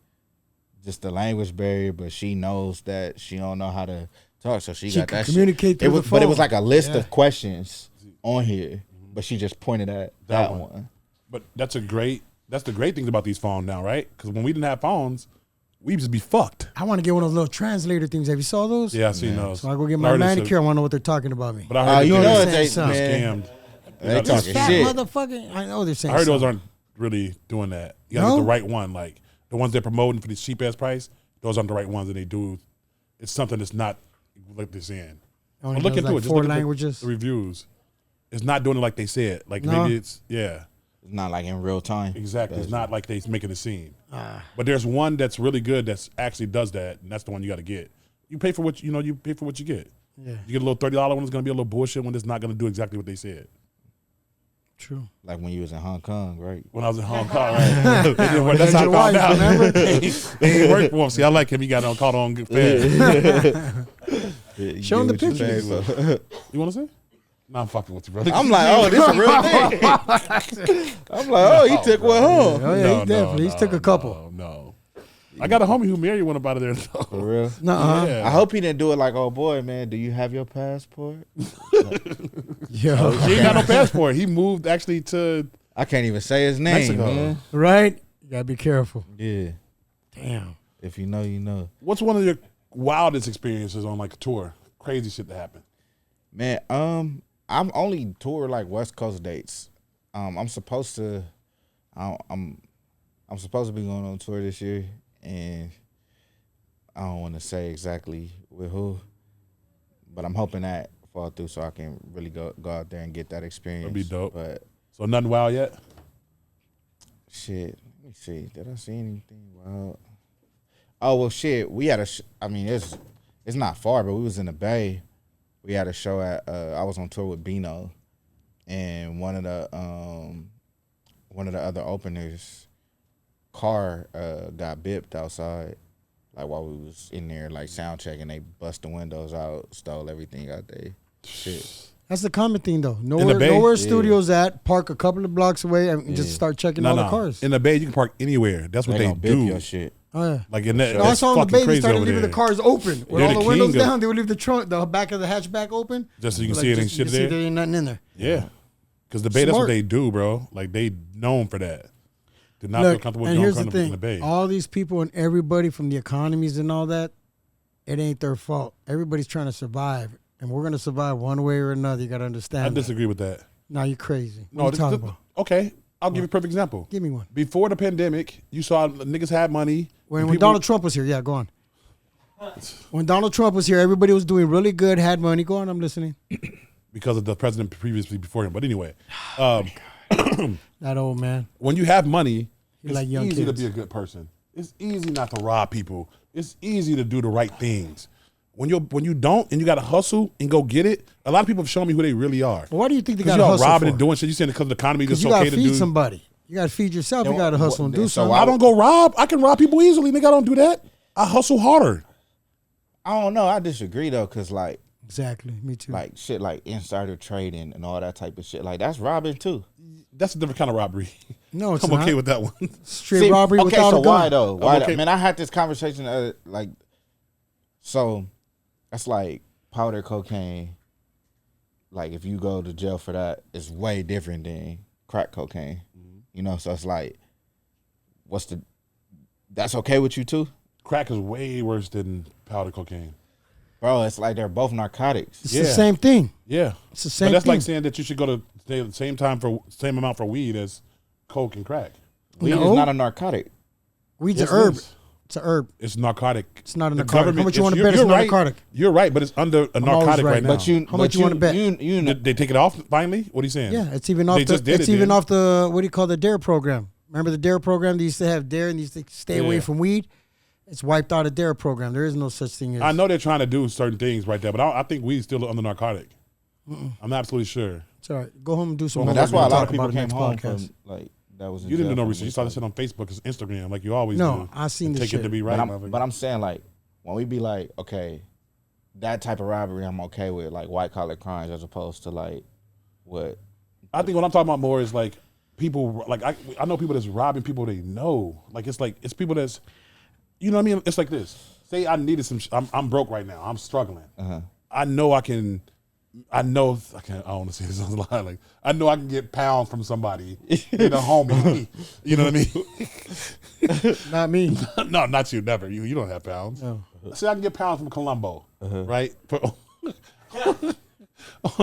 Speaker 3: just the language barrier, but she knows that she don't know how to talk, so she got
Speaker 1: can
Speaker 3: that
Speaker 1: communicate
Speaker 3: shit.
Speaker 1: through
Speaker 3: It was,
Speaker 1: the
Speaker 3: but it was
Speaker 1: phone.
Speaker 3: like a list
Speaker 1: Yeah.
Speaker 3: of questions on here, but she just pointed at that one.
Speaker 2: But that's the great thing about these phones now, right? Because when we didn't have phones, we just be fucked.
Speaker 1: I want to get one of those little translator things. Have you saw those?
Speaker 2: Yeah, I seen those.
Speaker 1: So I go get
Speaker 2: I
Speaker 1: my
Speaker 2: heard it's
Speaker 1: manicure. I want to know what they're talking about me.
Speaker 2: But I heard
Speaker 3: You
Speaker 2: that
Speaker 3: know
Speaker 2: they're
Speaker 3: what they
Speaker 1: saying
Speaker 3: man,
Speaker 2: scammed.
Speaker 3: they
Speaker 2: know,
Speaker 3: talking
Speaker 1: Fat
Speaker 3: shit.
Speaker 1: motherfucker. I know they're saying
Speaker 2: I heard those
Speaker 1: something.
Speaker 2: aren't really doing that. You gotta
Speaker 1: No?
Speaker 2: get the right one. Like the ones they're promoting for this cheap ass price, those aren't the right ones that they do. It's something that's not like they're saying.
Speaker 1: Only
Speaker 2: But look
Speaker 1: knows,
Speaker 2: into
Speaker 1: like,
Speaker 2: it. Just
Speaker 1: 4
Speaker 2: look at
Speaker 1: languages.
Speaker 2: the reviews. It's not doing it like they said. Like
Speaker 1: No?
Speaker 2: maybe it's
Speaker 3: It's not like in real time.
Speaker 2: exactly. It's not like they making a scene.
Speaker 1: Ah.
Speaker 2: But there's one that's really good that's actually does that, and that's the one you got to get. You pay for what you pay for what you get.
Speaker 1: Yeah,
Speaker 2: You get a little $30 one. It's gonna be a little bullshit one. That's not gonna do exactly what they said.
Speaker 1: true.
Speaker 3: Like when you was in Hong Kong, right?
Speaker 2: When I was in Hong Kong, right? It didn't work. That's how I
Speaker 1: your
Speaker 2: found
Speaker 1: wife,
Speaker 2: out.
Speaker 1: remember?
Speaker 2: They ain't work for him. See, I like him. He got on caught on good fast.
Speaker 3: You
Speaker 1: Show him
Speaker 3: get
Speaker 1: the
Speaker 3: what you pay for.
Speaker 2: You want to see? No, I'm fucking with you, brother.
Speaker 3: I'm like, oh, this a real thing. I'm like, oh, he took one home.
Speaker 1: Oh yeah, he definitely. He took a couple.
Speaker 2: No. I got a homie who married one up out of there.
Speaker 3: For real?
Speaker 1: Nuh-uh.
Speaker 2: Yeah.
Speaker 3: I hope he didn't do it like, oh boy, man, do you have your passport?
Speaker 1: Yo,
Speaker 2: He ain't got no passport. He moved actually to
Speaker 3: I can't even say his name,
Speaker 2: Mexico.
Speaker 3: man.
Speaker 1: right? You gotta be careful.
Speaker 3: Yeah.
Speaker 1: Damn.
Speaker 3: If you know, you know.
Speaker 2: What's one of your wildest experiences on like a tour? Crazy shit that happened.
Speaker 3: Man, I'm only tour like West Coast dates. I'm supposed to I'm supposed to be going on tour this year, and I don't want to say exactly with who, but I'm hoping that fall through so I can really go out there and get that experience.
Speaker 2: That'd be dope.
Speaker 3: But
Speaker 2: So nothing wild yet?
Speaker 3: shit, let me see. Did I see anything wild? Oh well, shit. We had a. I mean, it's not far, but we was in the Bay. We had a show at. I was on tour with Bino, and one of the other openers' car got bipped outside. Like while we was in there, like sound checking, they bust the windows out, stole everything out there. Shit.
Speaker 1: That's the common thing though.
Speaker 2: the Bay?
Speaker 1: Nowhere
Speaker 3: Yeah.
Speaker 1: studios at. Park a couple of blocks away and just start checking all the cars.
Speaker 2: In the Bay, you can park anywhere. That's what
Speaker 3: They
Speaker 2: they
Speaker 3: gonna bip
Speaker 2: do.
Speaker 3: your shit.
Speaker 1: Oh yeah.
Speaker 2: Like in that,
Speaker 1: No, I
Speaker 2: that's
Speaker 1: saw on the
Speaker 2: fucking
Speaker 1: Bay they
Speaker 2: crazy
Speaker 1: started
Speaker 2: over
Speaker 1: leaving
Speaker 2: there.
Speaker 1: the cars open with
Speaker 2: They're
Speaker 1: all
Speaker 2: the
Speaker 1: the windows
Speaker 2: king of-
Speaker 1: down. They would leave the back of the hatchback open,
Speaker 2: Just so you can
Speaker 1: Like,
Speaker 2: see it and
Speaker 1: just-
Speaker 2: shit
Speaker 1: you see
Speaker 2: there.
Speaker 1: there ain't nothing in there.
Speaker 2: Yeah, because the Bay, that's what
Speaker 1: Smart.
Speaker 2: they do, bro. Like they known for that. Did not feel
Speaker 1: Look,
Speaker 2: comfortable
Speaker 1: and
Speaker 2: doing
Speaker 1: here's the
Speaker 2: carnival in
Speaker 1: thing:
Speaker 2: the Bay.
Speaker 1: all these people and everybody from the economies and all that, it ain't their fault. Everybody's trying to survive, and we're gonna survive one way or another. You gotta understand.
Speaker 2: I
Speaker 1: that.
Speaker 2: disagree with that.
Speaker 1: Now you're crazy. What
Speaker 2: No,
Speaker 1: are you talking about?
Speaker 2: okay. I'll give you a perfect example.
Speaker 1: Give me one.
Speaker 2: Before the pandemic, you saw niggas had money.
Speaker 1: When
Speaker 2: and people-
Speaker 1: Donald Trump was here, yeah, go on. When Donald Trump was here, everybody was doing really good, had money. Go on, I'm listening.
Speaker 2: because of the president previously before him. But anyway,
Speaker 1: That old man.
Speaker 2: when you have money,
Speaker 1: You
Speaker 2: it's
Speaker 1: like young
Speaker 2: easy to
Speaker 1: kids.
Speaker 2: be a good person. It's easy not to rob people. It's easy to do the right things. When you don't and you got to hustle and go get it, a lot of people have shown me who they really are.
Speaker 1: Well, why do you think they
Speaker 2: Because
Speaker 1: got to
Speaker 2: y'all
Speaker 1: hustle
Speaker 2: robbing
Speaker 1: for?
Speaker 2: and doing shit. You saying because the economy is
Speaker 1: Because you
Speaker 2: okay
Speaker 1: got to
Speaker 2: to
Speaker 1: feed
Speaker 2: do.
Speaker 1: somebody. You got to feed yourself.
Speaker 3: Yeah,
Speaker 1: You got to hustle and do
Speaker 3: so
Speaker 1: something.
Speaker 3: why-
Speaker 2: I don't go rob. I can rob people easily. Nigga, I don't do that. I hustle harder.
Speaker 3: I don't know. I disagree though, cause like
Speaker 1: Exactly. Me too.
Speaker 3: shit like insider trading and all that type of shit. Like that's robbing too.
Speaker 2: That's a different kind of robbery.
Speaker 1: No, it's
Speaker 2: I'm
Speaker 1: not.
Speaker 2: okay with that one.
Speaker 1: Straight
Speaker 3: See,
Speaker 1: robbery
Speaker 3: okay,
Speaker 1: without
Speaker 3: so
Speaker 1: a gun.
Speaker 3: why though? Why?
Speaker 2: okay.
Speaker 3: Man, I had this conversation like, so that's like powder cocaine. Like if you go to jail for that, it's way different than crack cocaine. You know, so it's like, that's okay with you too,
Speaker 2: Crack is way worse than powder cocaine.
Speaker 3: bro? It's like they're both narcotics.
Speaker 1: It's
Speaker 2: Yeah.
Speaker 1: the same thing.
Speaker 2: Yeah.
Speaker 1: It's the same
Speaker 2: But that's
Speaker 1: thing.
Speaker 2: like saying that you should go to the same amount for weed as coke and crack.
Speaker 3: Weed
Speaker 1: No.
Speaker 3: is not a narcotic.
Speaker 1: Weed's
Speaker 2: Yes,
Speaker 1: an
Speaker 2: it
Speaker 1: herb.
Speaker 2: is.
Speaker 1: It's an herb.
Speaker 2: It's narcotic.
Speaker 1: It's not a
Speaker 2: The
Speaker 1: narcotic. How
Speaker 2: government-
Speaker 1: much you want to
Speaker 2: you're-
Speaker 1: bet it's
Speaker 2: you're
Speaker 1: not a
Speaker 2: right.
Speaker 1: narcotic?
Speaker 2: You're right, but it's under a narcotic
Speaker 1: right.
Speaker 2: right now.
Speaker 3: But you,
Speaker 1: How much you wanna bet?
Speaker 2: They take it off finally? What are you saying?
Speaker 1: Yeah, it's even off
Speaker 2: They
Speaker 1: the.
Speaker 2: just did
Speaker 1: It's
Speaker 2: it,
Speaker 1: even
Speaker 2: man.
Speaker 1: off the. What do you call the DARE program? Remember the DARE program? They used to have DARE, and they used to stay away
Speaker 2: Yeah.
Speaker 1: from weed. It's wiped out of DARE program. There is no such thing as.
Speaker 2: I know they're trying to do certain things right there, but I think weed's still under narcotic. I'm not absolutely sure.
Speaker 1: It's all right. Go home and do some.
Speaker 2: But
Speaker 3: But that's
Speaker 1: homework
Speaker 3: why a
Speaker 1: and
Speaker 3: lot
Speaker 1: talk
Speaker 3: of people
Speaker 1: about it
Speaker 3: came
Speaker 1: next
Speaker 3: home
Speaker 1: podcast.
Speaker 3: from like that was. In
Speaker 2: You didn't
Speaker 3: jail
Speaker 2: do no
Speaker 3: from
Speaker 2: research. You
Speaker 3: weed
Speaker 2: saw this shit
Speaker 3: smoking.
Speaker 2: on Facebook, it's Instagram, like you always
Speaker 1: No,
Speaker 2: do.
Speaker 1: I seen
Speaker 2: And
Speaker 1: this
Speaker 2: take
Speaker 1: shit.
Speaker 2: it to be right.
Speaker 3: But I'm saying like when we be like, okay, that type of robbery I'm okay with, like white collar crimes as opposed to like what.
Speaker 2: I think what I'm talking about more is like people, like I know people that's robbing people they know. Like it's people that's, you know what I mean? It's like this. Say I needed some, I'm broke right now. I'm struggling. I know I can. I don't want to say this on the line. Like I know I can get pounds from somebody, in a homie. You know what I mean?
Speaker 1: Not me.
Speaker 2: No, not you. Never. You don't have pounds.
Speaker 1: No.
Speaker 2: Say I can get pounds from Colombo, right?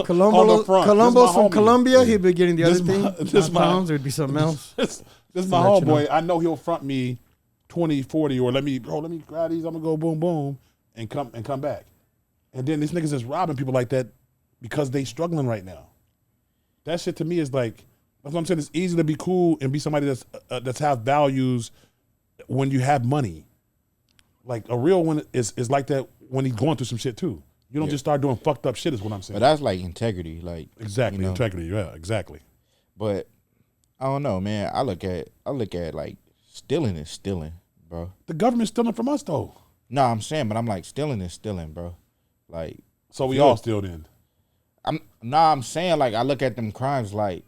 Speaker 1: Colombo,
Speaker 2: On the front.
Speaker 1: Colombo's
Speaker 2: This
Speaker 1: from
Speaker 2: my homie.
Speaker 1: Colombia. He'd be getting the
Speaker 2: This
Speaker 1: other thing.
Speaker 2: my- this
Speaker 1: Not
Speaker 2: my-
Speaker 1: pounds. It'd be something else.
Speaker 2: This is my
Speaker 1: let you
Speaker 2: homeboy. I know he'll front me 20, 40, or let me grab these. I'm gonna go boom, boom, and come back. And then these niggas is robbing people like that because they struggling right now. That shit to me is like, that's what I'm saying. It's easy to be cool and be somebody that's have values when you have money. Like a real one is like that when he's going through some shit too. You don't just start doing fucked up shit is what I'm saying.
Speaker 3: But that's like integrity, like
Speaker 2: Exactly,
Speaker 3: you know?
Speaker 2: integrity. Yeah, exactly.
Speaker 3: But I don't know, man. I look at like stealing is stealing, bro.
Speaker 2: The government's stealing from us though.
Speaker 3: No, I'm saying, but I'm like stealing is stealing, bro. Like,
Speaker 2: So we all still then.
Speaker 3: I'm saying like I look at them crimes like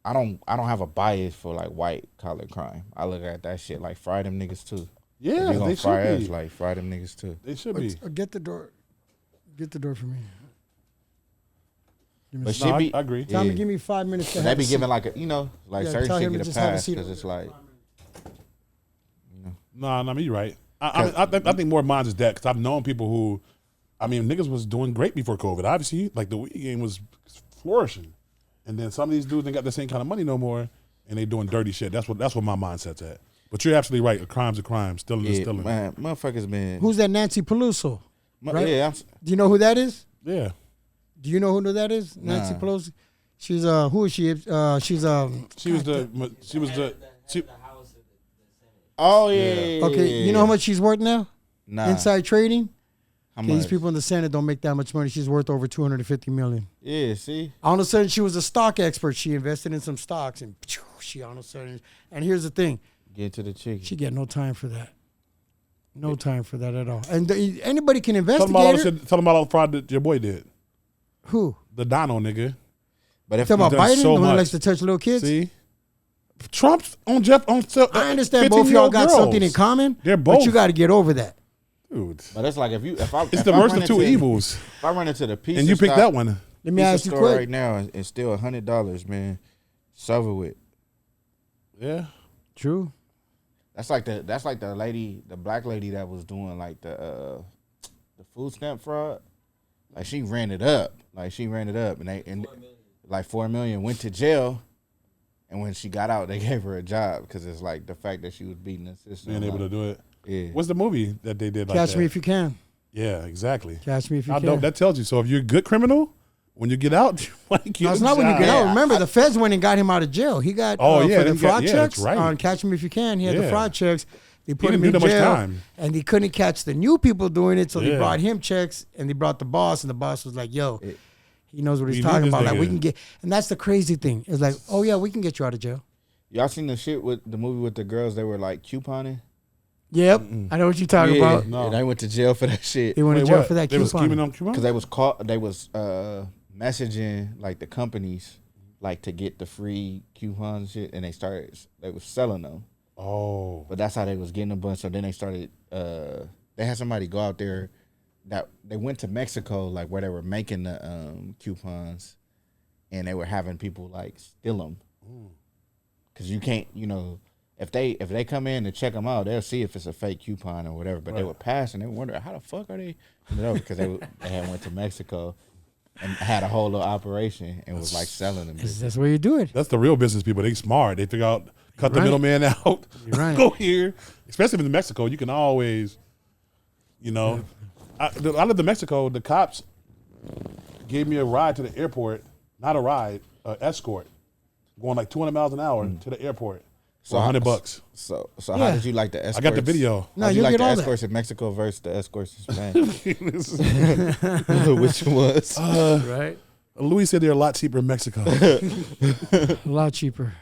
Speaker 3: I don't have a bias for like white collar crime. I look at that shit like fry them niggas too.
Speaker 2: Yeah,
Speaker 3: If you gonna
Speaker 2: they
Speaker 3: fry
Speaker 2: should
Speaker 3: us,
Speaker 2: be.
Speaker 3: like fry them niggas too.
Speaker 2: They should be.
Speaker 1: Get the door. Get the door for me. Give me
Speaker 3: But
Speaker 1: some-
Speaker 3: she
Speaker 2: No,
Speaker 3: be
Speaker 2: I agree.
Speaker 3: Yeah.
Speaker 1: Tommy, give me 5 minutes to
Speaker 3: But
Speaker 1: have
Speaker 3: they be
Speaker 1: a
Speaker 3: giving
Speaker 1: seat.
Speaker 3: like a like
Speaker 1: Yeah,
Speaker 3: certain
Speaker 1: tell
Speaker 3: shit
Speaker 1: him to
Speaker 3: get a
Speaker 1: just have a
Speaker 3: pass
Speaker 1: seat.
Speaker 3: because it's like
Speaker 2: Nah, I mean, you're right. I think more of mine is that because I've known people who, I mean, niggas was doing great before COVID. Obviously, like the weed game was flourishing, and then some of these dudes ain't got the same kind of money no more, and they doing dirty shit. That's what my mindset's at. But you're absolutely right. A crime's a crime. Stealing is
Speaker 3: yeah,
Speaker 2: stealing.
Speaker 3: man, motherfuckers been
Speaker 1: Who's that Nancy Pelosi? right?
Speaker 3: Yeah,
Speaker 1: Do you know who that is?
Speaker 2: Yeah.
Speaker 1: Do you know who that is? Nancy
Speaker 3: Nah.
Speaker 1: Pelosi. She's who is she? She's
Speaker 3: oh yeah.
Speaker 1: okay. You know how much she's worth now?
Speaker 3: Nah,
Speaker 1: Inside trading.
Speaker 3: how
Speaker 1: Okay,
Speaker 3: much?
Speaker 1: these people in the Senate don't make that much money. She's worth over $250 million.
Speaker 3: Yeah, see,
Speaker 1: All of a sudden, she was a stock expert. She invested in some stocks, and she all of a sudden. And here's the thing:
Speaker 3: get to the chicken.
Speaker 1: she got no time for that. No time for that at all. And anybody can
Speaker 2: Tell
Speaker 1: investigate
Speaker 2: them all the
Speaker 1: her.
Speaker 2: shit, tell them about all the fraud that your boy did.
Speaker 1: Who?
Speaker 2: The Dono nigga.
Speaker 3: But if
Speaker 1: Talking about
Speaker 2: done
Speaker 1: Biden,
Speaker 2: so
Speaker 1: the one that
Speaker 2: much.
Speaker 1: likes to touch little kids.
Speaker 2: See? Trump's on Jeff on
Speaker 1: I understand both of y'all got something in common.
Speaker 2: They're
Speaker 1: but
Speaker 2: both.
Speaker 1: you got to get over that.
Speaker 2: Dude.
Speaker 3: but it's like if I
Speaker 2: It's
Speaker 3: if
Speaker 2: the
Speaker 3: I
Speaker 2: worst
Speaker 3: run
Speaker 2: of two
Speaker 3: into-
Speaker 2: evils.
Speaker 3: If I run into the pizza
Speaker 2: And you picked
Speaker 3: stop-
Speaker 2: that one.
Speaker 1: Let me
Speaker 3: pizza
Speaker 1: ask you
Speaker 3: store
Speaker 1: quick.
Speaker 3: right now and still $100, man. It's over with.
Speaker 2: Yeah.
Speaker 1: True.
Speaker 3: That's like the lady, the black lady that was doing like the food stamp fraud. Like she ran it up. And like 4 million went to jail. And when she got out, they gave her a job because it's like the fact that she was beating the system.
Speaker 2: Being able to do it.
Speaker 3: Yeah.
Speaker 2: What's the movie that they did like
Speaker 1: Catch
Speaker 2: that?
Speaker 1: me if you can.
Speaker 2: Yeah, exactly.
Speaker 1: Catch me if you
Speaker 2: How
Speaker 1: can.
Speaker 2: dope that tells you. So if you're a good criminal, when you get out, you might get
Speaker 1: No, it's
Speaker 2: a
Speaker 1: not when you
Speaker 2: job.
Speaker 1: get out.
Speaker 3: Yeah,
Speaker 1: Remember, the feds went and got him out of jail. He got
Speaker 2: Oh, yeah,
Speaker 1: for
Speaker 2: then
Speaker 1: the
Speaker 2: he got-
Speaker 1: fraud
Speaker 2: yeah, that's
Speaker 1: checks
Speaker 2: right.
Speaker 1: on Catch Me If You Can. He had the
Speaker 2: Yeah.
Speaker 1: fraud checks. They put
Speaker 2: didn't
Speaker 1: him
Speaker 2: do
Speaker 1: in
Speaker 2: that much
Speaker 1: jail,
Speaker 2: time.
Speaker 1: and they couldn't catch the new people doing it, so they
Speaker 2: Yeah.
Speaker 1: brought him checks, and they brought the boss, and the boss was like, "Yo, he knows what
Speaker 2: We
Speaker 1: he's
Speaker 2: need
Speaker 1: talking
Speaker 2: this
Speaker 1: about. Like we
Speaker 2: nigga."
Speaker 1: can get." And that's the crazy thing. It's like, "Oh yeah, we can get you out of jail."
Speaker 3: Y'all seen the shit with the movie with the girls? They were like couponing.
Speaker 1: Yep, I know what you're talking about.
Speaker 2: No.
Speaker 3: And they went to jail for that shit.
Speaker 1: He went
Speaker 2: Wait,
Speaker 1: to jail
Speaker 2: what?
Speaker 1: for that
Speaker 2: They was scheming
Speaker 1: coupon.
Speaker 2: on coupon?
Speaker 3: Because they was caught. They was messaging like the companies like to get the free coupons and shit, and they was selling them.
Speaker 2: Oh.
Speaker 3: But that's how they was getting a bunch. So then they started. They had somebody go out there. That they went to Mexico, like where they were making the coupons, and they were having people like steal them. Because you can't, if they come in and check them out, they'll see if it's a fake coupon or whatever. But they were passing. They were wondering how the fuck are they? Because they had went to Mexico and had a whole little operation and was like selling them.
Speaker 1: That's where you do it.
Speaker 2: That's the real business people. They smart. They figure out, cut the
Speaker 1: right.
Speaker 2: middleman out,
Speaker 1: right.
Speaker 2: go here. Especially in Mexico, you can always, I lived in Mexico. The cops gave me a ride to the airport. Not a ride, an escort. Going like 200 miles an hour to the airport for $100.
Speaker 3: So
Speaker 1: Yeah.
Speaker 3: how did you like the escorts?
Speaker 2: I got the video.
Speaker 1: No,
Speaker 3: How'd you
Speaker 1: you'll
Speaker 3: like
Speaker 1: get
Speaker 3: the
Speaker 1: all that.
Speaker 3: escorts in Mexico versus the escorts in Spain? Which was?
Speaker 1: Right.
Speaker 2: Louie said they're a lot cheaper in Mexico.
Speaker 1: A lot cheaper.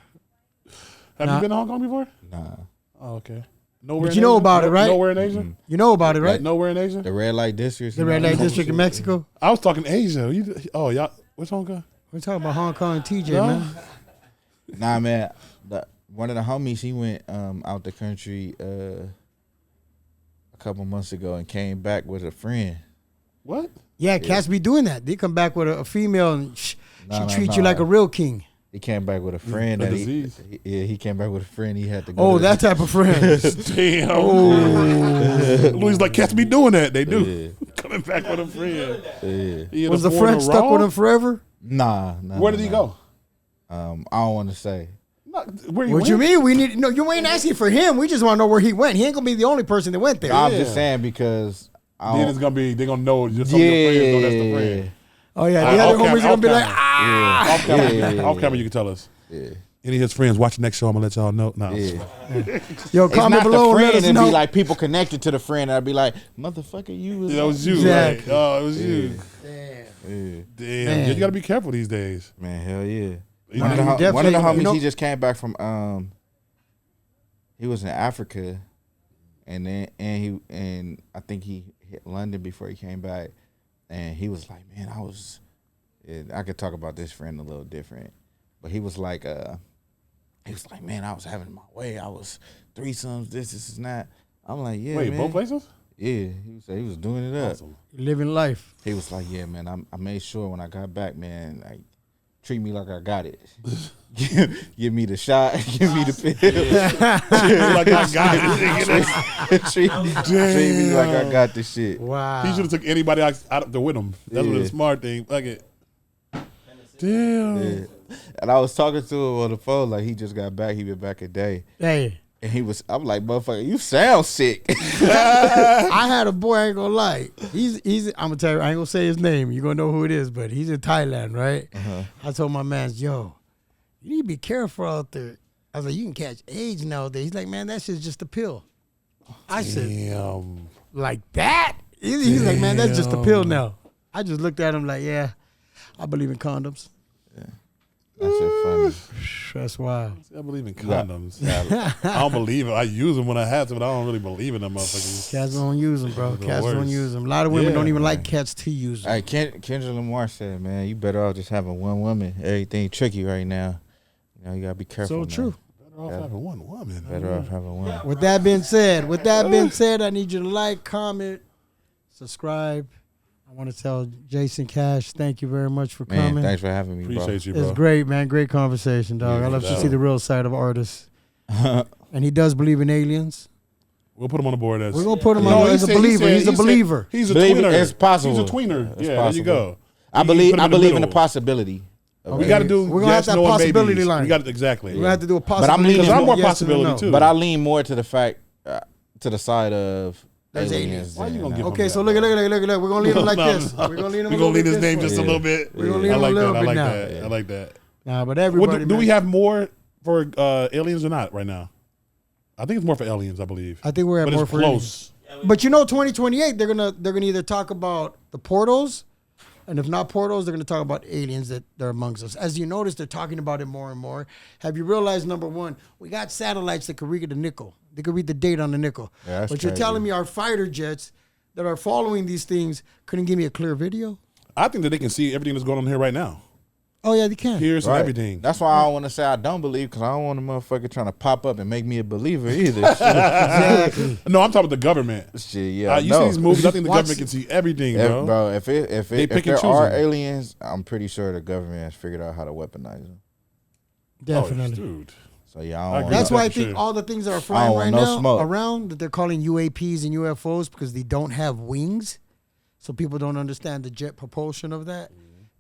Speaker 2: Have you been to Hong Kong before?
Speaker 3: Nah.
Speaker 2: Oh, okay. Nowhere
Speaker 1: But
Speaker 2: in
Speaker 1: you know
Speaker 2: Asia?
Speaker 1: about it, right?
Speaker 2: Nowhere in Asia?
Speaker 1: You know about it, right?
Speaker 2: Nowhere in Asia?
Speaker 3: The red light district.
Speaker 1: The red light district in Mexico.
Speaker 2: I was talking Asia. Y'all, which Hong Kong?
Speaker 1: We're talking about Hong Kong and TJ,
Speaker 2: No.
Speaker 1: man.
Speaker 3: Nah, man. One of the homies, he went out the country a couple months ago and came back with a friend.
Speaker 2: What?
Speaker 1: Yeah, cats be doing that. They come back with a female and she
Speaker 3: Nah,
Speaker 1: treats
Speaker 3: nah.
Speaker 1: you like a real king.
Speaker 3: He came back with a friend
Speaker 2: A
Speaker 3: that
Speaker 2: disease.
Speaker 3: he came back with a friend. He had to go.
Speaker 1: Oh,
Speaker 3: to
Speaker 1: that type of friend.
Speaker 2: Damn.
Speaker 1: Oh.
Speaker 2: Louis like, cats be doing that. They do.
Speaker 3: Yeah.
Speaker 2: Coming back with a friend.
Speaker 3: Yeah.
Speaker 2: He in
Speaker 1: Was
Speaker 2: a
Speaker 1: the
Speaker 2: foreign
Speaker 1: friend stuck
Speaker 2: raw?
Speaker 1: with him forever?
Speaker 3: Nah.
Speaker 2: Where did he go?
Speaker 3: I don't want to say.
Speaker 2: Where he
Speaker 1: What
Speaker 2: went?
Speaker 1: you mean? We need no. You ain't asking for him. We just want to know where he went. He ain't gonna be the only person that went there.
Speaker 3: I'm
Speaker 2: Yeah.
Speaker 3: just saying because
Speaker 2: Then it's gonna be. They gonna know. Just some of your friends know that's the friend.
Speaker 1: Oh yeah, the
Speaker 2: Off
Speaker 1: other homies
Speaker 2: camera,
Speaker 1: gonna be
Speaker 2: off
Speaker 1: like,
Speaker 2: camera.
Speaker 1: ah.
Speaker 2: Off camera.
Speaker 3: Yeah.
Speaker 2: Off camera, you can tell us.
Speaker 3: Yeah.
Speaker 2: Any of his friends watch the next show. I'm gonna let y'all know. No.
Speaker 3: Yeah.
Speaker 1: Yo,
Speaker 3: It's
Speaker 1: comment
Speaker 3: not the
Speaker 1: below and let
Speaker 3: friend.
Speaker 1: us
Speaker 3: It'd
Speaker 1: know.
Speaker 3: be like people connected to the friend. I'd be like, motherfucker, you was.
Speaker 2: That was you.
Speaker 1: Exactly.
Speaker 2: Right? Oh, it was you.
Speaker 3: Yeah.
Speaker 2: Damn.
Speaker 1: Man.
Speaker 2: You gotta be careful these days.
Speaker 3: Man, hell yeah.
Speaker 2: You
Speaker 3: One of the,
Speaker 2: know,
Speaker 3: one of the
Speaker 1: definitely-
Speaker 3: homies, he just came back from he was in Africa, and I think he hit London before he came back, and he was like, man, I could talk about this friend a little different, but he was like, man, I was having my way. I was threesomes, this and that. I'm like, yeah,
Speaker 2: Wait,
Speaker 3: man.
Speaker 2: both places?
Speaker 3: Yeah, he was doing it up.
Speaker 2: Awesome.
Speaker 1: Living life.
Speaker 3: He was like, yeah, man, I made sure when I got back, man, like, treat me like I got it. Give me the shot. Give me the pill.
Speaker 2: Like I got it.
Speaker 3: treat me like I got the shit.
Speaker 1: Wow.
Speaker 2: He should have took anybody out there with him. That's what
Speaker 3: Yeah.
Speaker 2: the smart thing. Fuck it. Damn.
Speaker 3: Yeah. And I was talking to him on the phone, like he just got back. He been back a day.
Speaker 1: Hey,
Speaker 3: And I'm like, motherfucker, you sound sick.
Speaker 1: I had a boy, I ain't gonna lie. He's I'm gonna tell you, I ain't gonna say his name. You're gonna know who it is, but he's in Thailand, right? I told my man, yo, you need to be careful out there. I was like, you can catch AIDS nowadays. He's like, man, that shit's just a pill. I said,
Speaker 2: Damn.
Speaker 1: like that? He's like, man, that's just a pill now. I just looked at him like, yeah, I believe in condoms.
Speaker 3: That shit funny.
Speaker 1: That's wild.
Speaker 2: I believe in condoms. I don't believe it. I use them when I have to, but I don't really believe in them motherfuckers.
Speaker 1: Cats don't use them, bro.
Speaker 2: The
Speaker 1: Cats don't
Speaker 2: worst.
Speaker 1: use them. A lot of women
Speaker 2: Yeah,
Speaker 1: don't even
Speaker 3: man.
Speaker 1: like cats to use them.
Speaker 3: Hey, Kendra Lamar said, man, you better off just having one woman. Everything tricky right now. You know, you gotta be careful.
Speaker 1: So
Speaker 3: man.
Speaker 1: true.
Speaker 2: Better off having one woman.
Speaker 3: Better off having one.
Speaker 1: With that being said, I need you to like, comment, subscribe. I want to tell Jayson Cash, thank you very much for
Speaker 3: Man,
Speaker 1: coming.
Speaker 3: thanks for having me,
Speaker 2: Appreciate you, bro.
Speaker 1: It's great, man. Great conversation, dog.
Speaker 2: Yeah,
Speaker 1: I love to
Speaker 2: no
Speaker 1: see
Speaker 2: doubt.
Speaker 1: the real side of artists. And he does believe in aliens.
Speaker 2: We'll put him on the board as.
Speaker 1: We're going to put him
Speaker 2: No,
Speaker 1: on
Speaker 2: he
Speaker 1: as a
Speaker 2: said- he
Speaker 1: believer.
Speaker 2: said-
Speaker 1: He's a
Speaker 2: he said-
Speaker 1: believer.
Speaker 2: He's a
Speaker 3: Believe it,
Speaker 2: tweener.
Speaker 3: it's possible.
Speaker 2: He's a tweener.
Speaker 3: It's
Speaker 2: Yeah, there you
Speaker 3: possible.
Speaker 2: go.
Speaker 3: I
Speaker 2: He
Speaker 3: believe
Speaker 2: put him
Speaker 3: I believe in the
Speaker 2: middle.
Speaker 3: possibility.
Speaker 2: We got to do.
Speaker 1: We're gonna have
Speaker 2: yes,
Speaker 1: that
Speaker 2: no, and
Speaker 1: possibility
Speaker 2: maybes.
Speaker 1: line.
Speaker 2: We got exactly.
Speaker 1: We're going to have to do a
Speaker 3: I'm
Speaker 1: possibility.
Speaker 3: leaning-
Speaker 2: Because I'm more
Speaker 1: yes or
Speaker 2: possibility
Speaker 1: no.
Speaker 2: too.
Speaker 3: But I lean more to the fact, to the side of
Speaker 1: There's
Speaker 3: aliens.
Speaker 1: aliens.
Speaker 2: Why you
Speaker 3: than,
Speaker 2: gonna give
Speaker 1: Okay,
Speaker 2: him
Speaker 1: so
Speaker 2: that,
Speaker 1: look. We're going to leave him like
Speaker 2: No,
Speaker 1: this.
Speaker 2: no.
Speaker 1: We're going to leave him
Speaker 2: We're
Speaker 1: a
Speaker 2: gonna
Speaker 1: little
Speaker 2: leave
Speaker 1: bit
Speaker 2: his name
Speaker 1: this
Speaker 2: just a
Speaker 1: way.
Speaker 2: little bit.
Speaker 1: We're gonna leave
Speaker 2: I
Speaker 1: him a
Speaker 2: like
Speaker 1: little
Speaker 2: that. I
Speaker 1: bit
Speaker 2: like
Speaker 1: now.
Speaker 2: that. I like that.
Speaker 1: Nah, but everybody,
Speaker 2: Do we
Speaker 1: man,
Speaker 2: have more for aliens or not right now? I think it's more for aliens. I believe.
Speaker 1: I think we're at
Speaker 2: But
Speaker 1: more
Speaker 2: it's
Speaker 1: for
Speaker 2: close.
Speaker 1: But 2028, they're gonna either talk about the portals, and if not portals, they're gonna talk about aliens that they're amongst us. As you notice, they're talking about it more and more. Have you realized, number one, we got satellites that can read the nickel. They can read the date on the nickel.
Speaker 3: Yeah, that's
Speaker 1: but you're
Speaker 3: crazy.
Speaker 1: telling me our fighter jets that are following these things couldn't give me a clear video?
Speaker 2: I think that they can see everything that's going on here right now.
Speaker 1: Oh yeah, they can.
Speaker 2: Here's
Speaker 3: Right.
Speaker 2: everything.
Speaker 3: That's why I don't want to say I don't believe, because I don't want a motherfucker trying to pop up and make me a believer either.
Speaker 1: Exactly.
Speaker 2: No, I'm talking about the government.
Speaker 3: Shit, yeah.
Speaker 2: You see these movies? I think the
Speaker 1: Watch-
Speaker 2: government can see everything,
Speaker 3: If,
Speaker 2: bro.
Speaker 3: bro, if
Speaker 2: They pick and
Speaker 3: there
Speaker 2: choose
Speaker 3: are
Speaker 2: them.
Speaker 3: aliens, I'm pretty sure the government has figured out how to weaponize them.
Speaker 1: Definitely.
Speaker 2: Oh, dude.
Speaker 3: So yeah, I
Speaker 2: I
Speaker 3: don't
Speaker 2: agree.
Speaker 3: want
Speaker 1: That's why I
Speaker 2: for
Speaker 1: think
Speaker 2: sure.
Speaker 1: all the things that are
Speaker 3: I
Speaker 1: flying
Speaker 3: don't
Speaker 1: right
Speaker 3: want no
Speaker 1: now
Speaker 3: smoke.
Speaker 1: around that they're calling UAPs and UFOs because they don't have wings, so people don't understand the jet propulsion of that.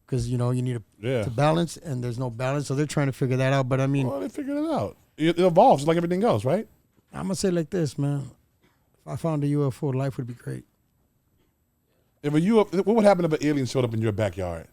Speaker 1: Because you need
Speaker 2: Yeah.
Speaker 1: to balance, and there's no balance, so they're trying to figure that out. But I mean,
Speaker 2: Well, they figured it out. It evolves like everything else, right?
Speaker 1: I'm gonna say it like this, man. If I found a UFO, life would be great.
Speaker 2: What would happen if an alien showed up in your backyard?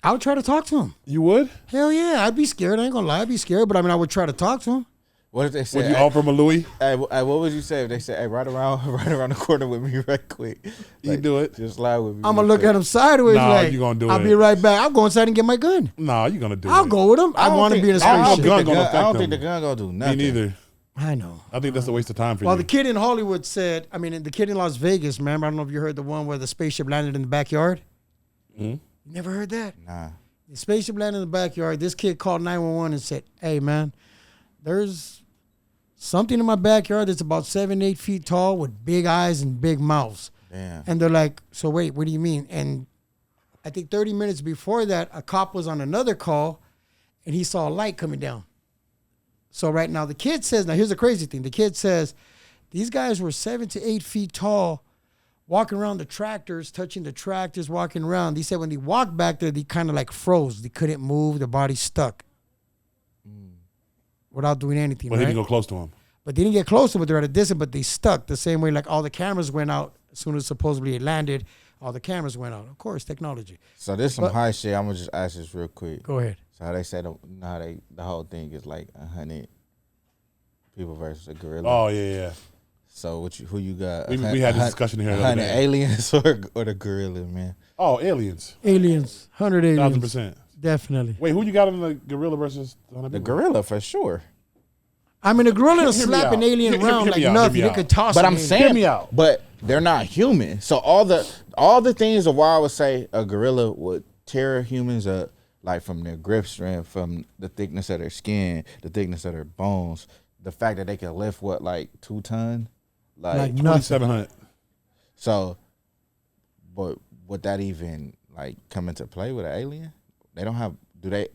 Speaker 1: I would try to talk to him.
Speaker 2: You would?
Speaker 1: Hell yeah, I'd be scared. I ain't gonna lie, I'd be scared. But I mean, I would try to talk to him.
Speaker 3: What if they say?
Speaker 2: Would you offer him a Louie?
Speaker 3: Hey, what would you say if they say, "Hey, right around the corner with me, right quick"?
Speaker 2: You do it.
Speaker 3: Just lie with me.
Speaker 1: I'm gonna look at him sideways.
Speaker 2: Nah,
Speaker 1: like,
Speaker 2: you gonna do
Speaker 1: I'll
Speaker 2: it.
Speaker 1: be right back. I'll go inside and get my gun.
Speaker 2: Nah, you're gonna do it.
Speaker 1: I'll go with him. I
Speaker 3: don't
Speaker 1: want to
Speaker 3: think-
Speaker 1: be in a
Speaker 3: I don't
Speaker 1: spaceship.
Speaker 3: think
Speaker 2: Gun
Speaker 3: the
Speaker 2: gonna
Speaker 3: gun- I
Speaker 2: affect
Speaker 3: don't think
Speaker 2: them.
Speaker 3: the gun gonna do
Speaker 2: Me
Speaker 3: nothing.
Speaker 2: neither.
Speaker 1: I know.
Speaker 2: I think that's a waste of time for
Speaker 1: Well,
Speaker 2: you.
Speaker 1: the kid in Hollywood said, the kid in Las Vegas, remember? I don't know if you heard the one where the spaceship landed in the backyard.
Speaker 2: Mhm.
Speaker 1: You never heard that?
Speaker 3: Nah.
Speaker 1: The spaceship landed in the backyard. This kid called 911 and said, hey, man, there's something in my backyard that's about 7-8 feet tall with big eyes and big mouths.
Speaker 3: Damn.
Speaker 1: And they're like, so wait, what do you mean? And I think 30 minutes before that, a cop was on another call and he saw a light coming down. So right now the kid says, now here's the crazy thing. The kid says, these guys were 7 to 8 feet tall, walking around the tractors, touching the tractors, walking around. He said when they walked back there, they kind of like froze. They couldn't move. Their body stuck without doing anything,
Speaker 2: But he
Speaker 1: right?
Speaker 2: didn't go close to him.
Speaker 1: But they didn't get close to it. They're at a distance, but they stuck the same way like all the cameras went out as soon as supposedly it landed. All the cameras went out. Of course, technology.
Speaker 3: So this some
Speaker 1: But-
Speaker 3: high shit. I'm gonna just ask this real quick.
Speaker 1: Go ahead.
Speaker 3: So how they say the whole thing is like 100 people versus a gorilla.
Speaker 2: Oh yeah.
Speaker 3: So who you got?
Speaker 2: We had this discussion here the other
Speaker 3: 100
Speaker 2: day.
Speaker 3: aliens or the gorilla, man?
Speaker 2: Oh, aliens.
Speaker 1: Aliens. 100 aliens.
Speaker 2: 1,000%.
Speaker 1: Definitely.
Speaker 2: Wait, who you got in the gorilla versus
Speaker 3: The gorilla for sure.
Speaker 1: I mean, a gorilla will
Speaker 2: Hear me
Speaker 1: slap an
Speaker 2: out.
Speaker 1: alien
Speaker 2: Hear
Speaker 1: around
Speaker 2: me
Speaker 1: like
Speaker 2: out,
Speaker 1: nothing.
Speaker 2: hear me
Speaker 1: They could
Speaker 2: out.
Speaker 1: toss.
Speaker 3: But
Speaker 1: an
Speaker 3: I'm
Speaker 1: alien.
Speaker 3: saying,
Speaker 2: Hear me out.
Speaker 3: But they're not human. So all the things of why I would say a gorilla would tear humans up, like from their grip strength, from the thickness of their skin, the thickness of their bones, the fact that they can lift like 2 tons,
Speaker 1: Like nothing.
Speaker 2: 2,700.
Speaker 3: so. But would that even like come into play with an alien? They don't have.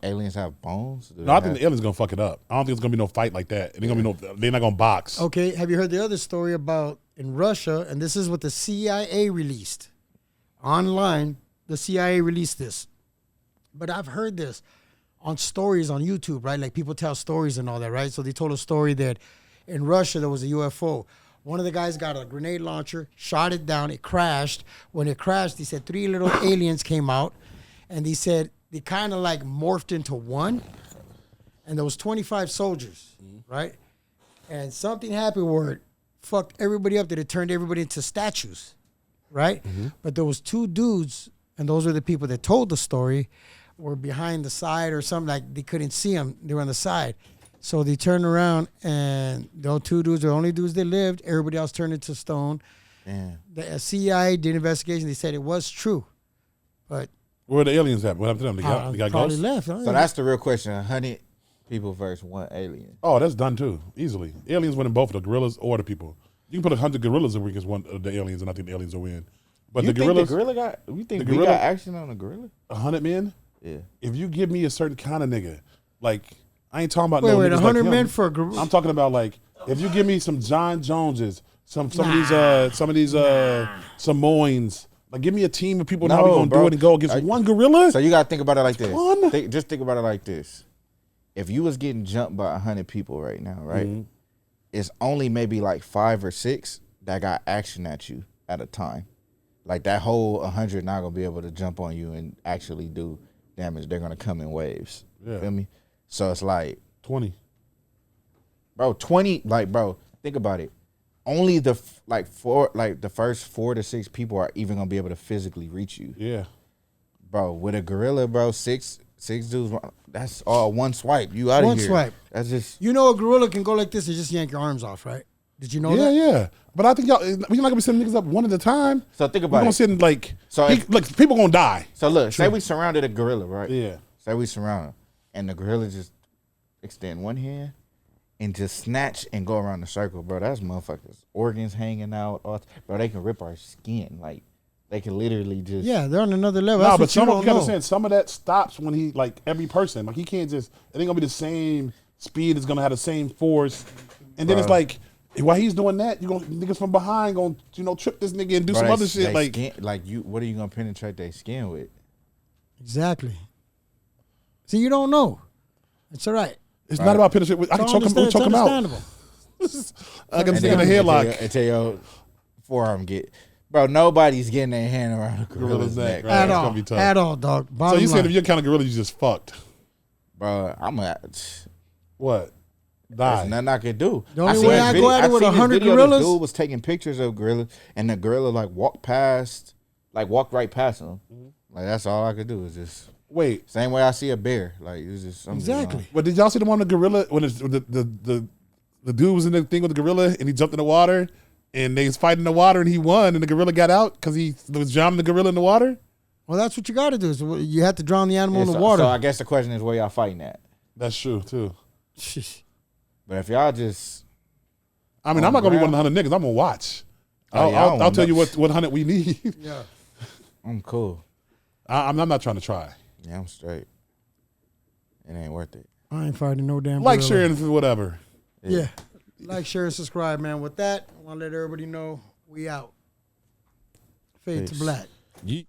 Speaker 3: Aliens have bones?
Speaker 2: No, I think the alien's gonna fuck it up. I don't think it's gonna be no fight like that. It ain't gonna be no. They're not gonna box.
Speaker 1: Okay, have you heard the other story about in Russia? And this is what the CIA released online. The CIA released this, but I've heard this on stories on YouTube, right? Like people tell stories and all that, right? So they told a story that in Russia there was a UFO. One of the guys got a grenade launcher, shot it down, it crashed. When it crashed, he said 3 little aliens came out, and he said they kind of like morphed into one, and there was 25 soldiers, right? And something happened where it fucked everybody up, that it turned everybody into statues, right? But there was 2 dudes, and those are the people that told the story, were behind the side or something, like they couldn't see them. They were on the side. So they turned around, and those 2 dudes, the only dudes that lived, everybody else turned into stone.
Speaker 3: Yeah.
Speaker 1: The CIA did an investigation. They said it was true, but
Speaker 2: Where are the aliens at? What happened to them? They got
Speaker 1: probably
Speaker 2: ghosts?
Speaker 1: left.
Speaker 3: So that's the real question: 100 people versus 1 alien.
Speaker 2: Oh, that's done too, easily. Aliens winning both the gorillas or the people. You can put 100 gorillas in against one of the aliens, and I think the aliens will win. But
Speaker 3: You
Speaker 2: the
Speaker 3: think
Speaker 2: gorillas,
Speaker 3: the gorilla got? You think
Speaker 2: the
Speaker 3: we
Speaker 2: gorilla-
Speaker 3: got action on a gorilla?
Speaker 2: 100 men.
Speaker 3: Yeah.
Speaker 2: If you give me a certain kind of nigga, like I ain't talking about
Speaker 1: Wait,
Speaker 2: no
Speaker 1: wait,
Speaker 2: niggas
Speaker 1: 100
Speaker 2: like him.
Speaker 1: men for a gorilla?
Speaker 2: I'm talking about like if you give me some John Joneses, some of these Samoans. Like, give me a team of people now we gonna do it and go against one gorilla.
Speaker 3: So you gotta think about it like this.
Speaker 2: Fun.
Speaker 3: Just think about it like this. If you was getting jumped by 100 people right now, right? It's only maybe like 5 or 6 that got action at you at a time. Like that whole 100 not gonna be able to jump on you and actually do damage. They're gonna come in waves.
Speaker 2: Yeah.
Speaker 3: Feel me? So it's like
Speaker 2: 20.
Speaker 3: bro, 20. Like, bro, think about it. Only the first 4 to 6 people are even gonna be able to physically reach you.
Speaker 2: Yeah.
Speaker 3: Bro, with a gorilla, bro, six dudes. That's all one swipe. You out of
Speaker 1: One
Speaker 3: here.
Speaker 1: swipe.
Speaker 3: That's just.
Speaker 1: You know a gorilla can go like this and just yank your arms off, right? Did you know
Speaker 2: Yeah,
Speaker 1: that?
Speaker 2: yeah. But I think y'all, we're not gonna be sending niggas up one at a time.
Speaker 3: So think
Speaker 2: We're
Speaker 3: about
Speaker 2: gonna
Speaker 3: it.
Speaker 2: send like,
Speaker 3: So
Speaker 2: look, people gonna die.
Speaker 3: So look, say we surrounded a gorilla, right?
Speaker 2: Yeah.
Speaker 3: Say we surround him, and the gorilla just extend one hand and just snatch and go around the circle, bro. That's motherfuckers. Organs hanging out, bro. They can rip our skin, like they can literally just.
Speaker 1: Yeah, they're on another level.
Speaker 2: No,
Speaker 1: That's
Speaker 2: but
Speaker 1: what you
Speaker 2: some of
Speaker 1: don't
Speaker 2: you gotta
Speaker 1: know.
Speaker 2: understand, some of that stops when he like every person. Like he can't just it ain't gonna be the same speed, it's gonna have the same force. And then it's
Speaker 3: Bro.
Speaker 2: like while he's doing that, you gonna niggas from behind gonna trip this nigga and do
Speaker 3: Bro,
Speaker 2: some
Speaker 3: they-
Speaker 2: other shit.
Speaker 3: they
Speaker 2: Like
Speaker 3: skin, you. What are you gonna penetrate their skin with?
Speaker 1: Exactly. See, you don't know. It's all right.
Speaker 2: it's not about penetration. I can choke him
Speaker 1: It's
Speaker 2: out.
Speaker 1: understandable.
Speaker 2: I can
Speaker 3: And
Speaker 2: stick in a
Speaker 3: then
Speaker 2: headlock.
Speaker 3: until your forearm get. Bro, nobody's getting their hand around a gorilla's
Speaker 2: Gorilla's neck,
Speaker 3: neck.
Speaker 2: right.
Speaker 1: At
Speaker 2: it's
Speaker 1: all.
Speaker 2: gonna be tough.
Speaker 1: At all, dog.
Speaker 2: So
Speaker 1: Bottom
Speaker 2: you said
Speaker 1: line.
Speaker 2: if you're kind of gorilla, you just fucked.
Speaker 3: Bro,
Speaker 2: What?
Speaker 3: there's
Speaker 2: Die.
Speaker 3: nothing I could do.
Speaker 1: The only
Speaker 3: seen
Speaker 1: way
Speaker 3: this
Speaker 1: I go
Speaker 3: video-
Speaker 1: at it with
Speaker 3: seen this
Speaker 1: 100
Speaker 3: video,
Speaker 1: gorillas?
Speaker 3: This dude was taking pictures of gorillas, and the gorilla like walked right past him. Like that's all I could do is just
Speaker 2: Wait.
Speaker 3: same way I see a bear. Like it was just something
Speaker 1: Exactly.
Speaker 2: But did y'all see the one with the gorilla when the dude was in the thing with the gorilla and he jumped in the water and they was fighting in the water and he won and the gorilla got out because he was drowning the gorilla in the water?
Speaker 1: Well, that's what you got to do. So you have to drown the animal
Speaker 3: Yeah,
Speaker 1: in the
Speaker 3: so,
Speaker 1: water.
Speaker 3: So I guess the question is where y'all fighting at.
Speaker 2: That's true too.
Speaker 3: But if y'all just
Speaker 2: I mean,
Speaker 3: On
Speaker 2: I'm not gonna be
Speaker 3: ground?
Speaker 2: one of the 100 niggas. I'm gonna watch.
Speaker 3: Oh, yeah, I don't
Speaker 2: I'll tell
Speaker 3: know.
Speaker 2: you what 100 we need.
Speaker 1: Yeah.
Speaker 3: I'm cool.
Speaker 2: I'm not trying to try.
Speaker 3: Yeah, I'm straight. It ain't worth it.
Speaker 1: I ain't fighting no damn
Speaker 2: Like,
Speaker 1: gorilla.
Speaker 2: share, and whatever.
Speaker 1: Yeah. Like, share, and subscribe, man. With that, I want to let everybody know we out. Fade to
Speaker 3: Peace.
Speaker 1: black.
Speaker 2: Yeet.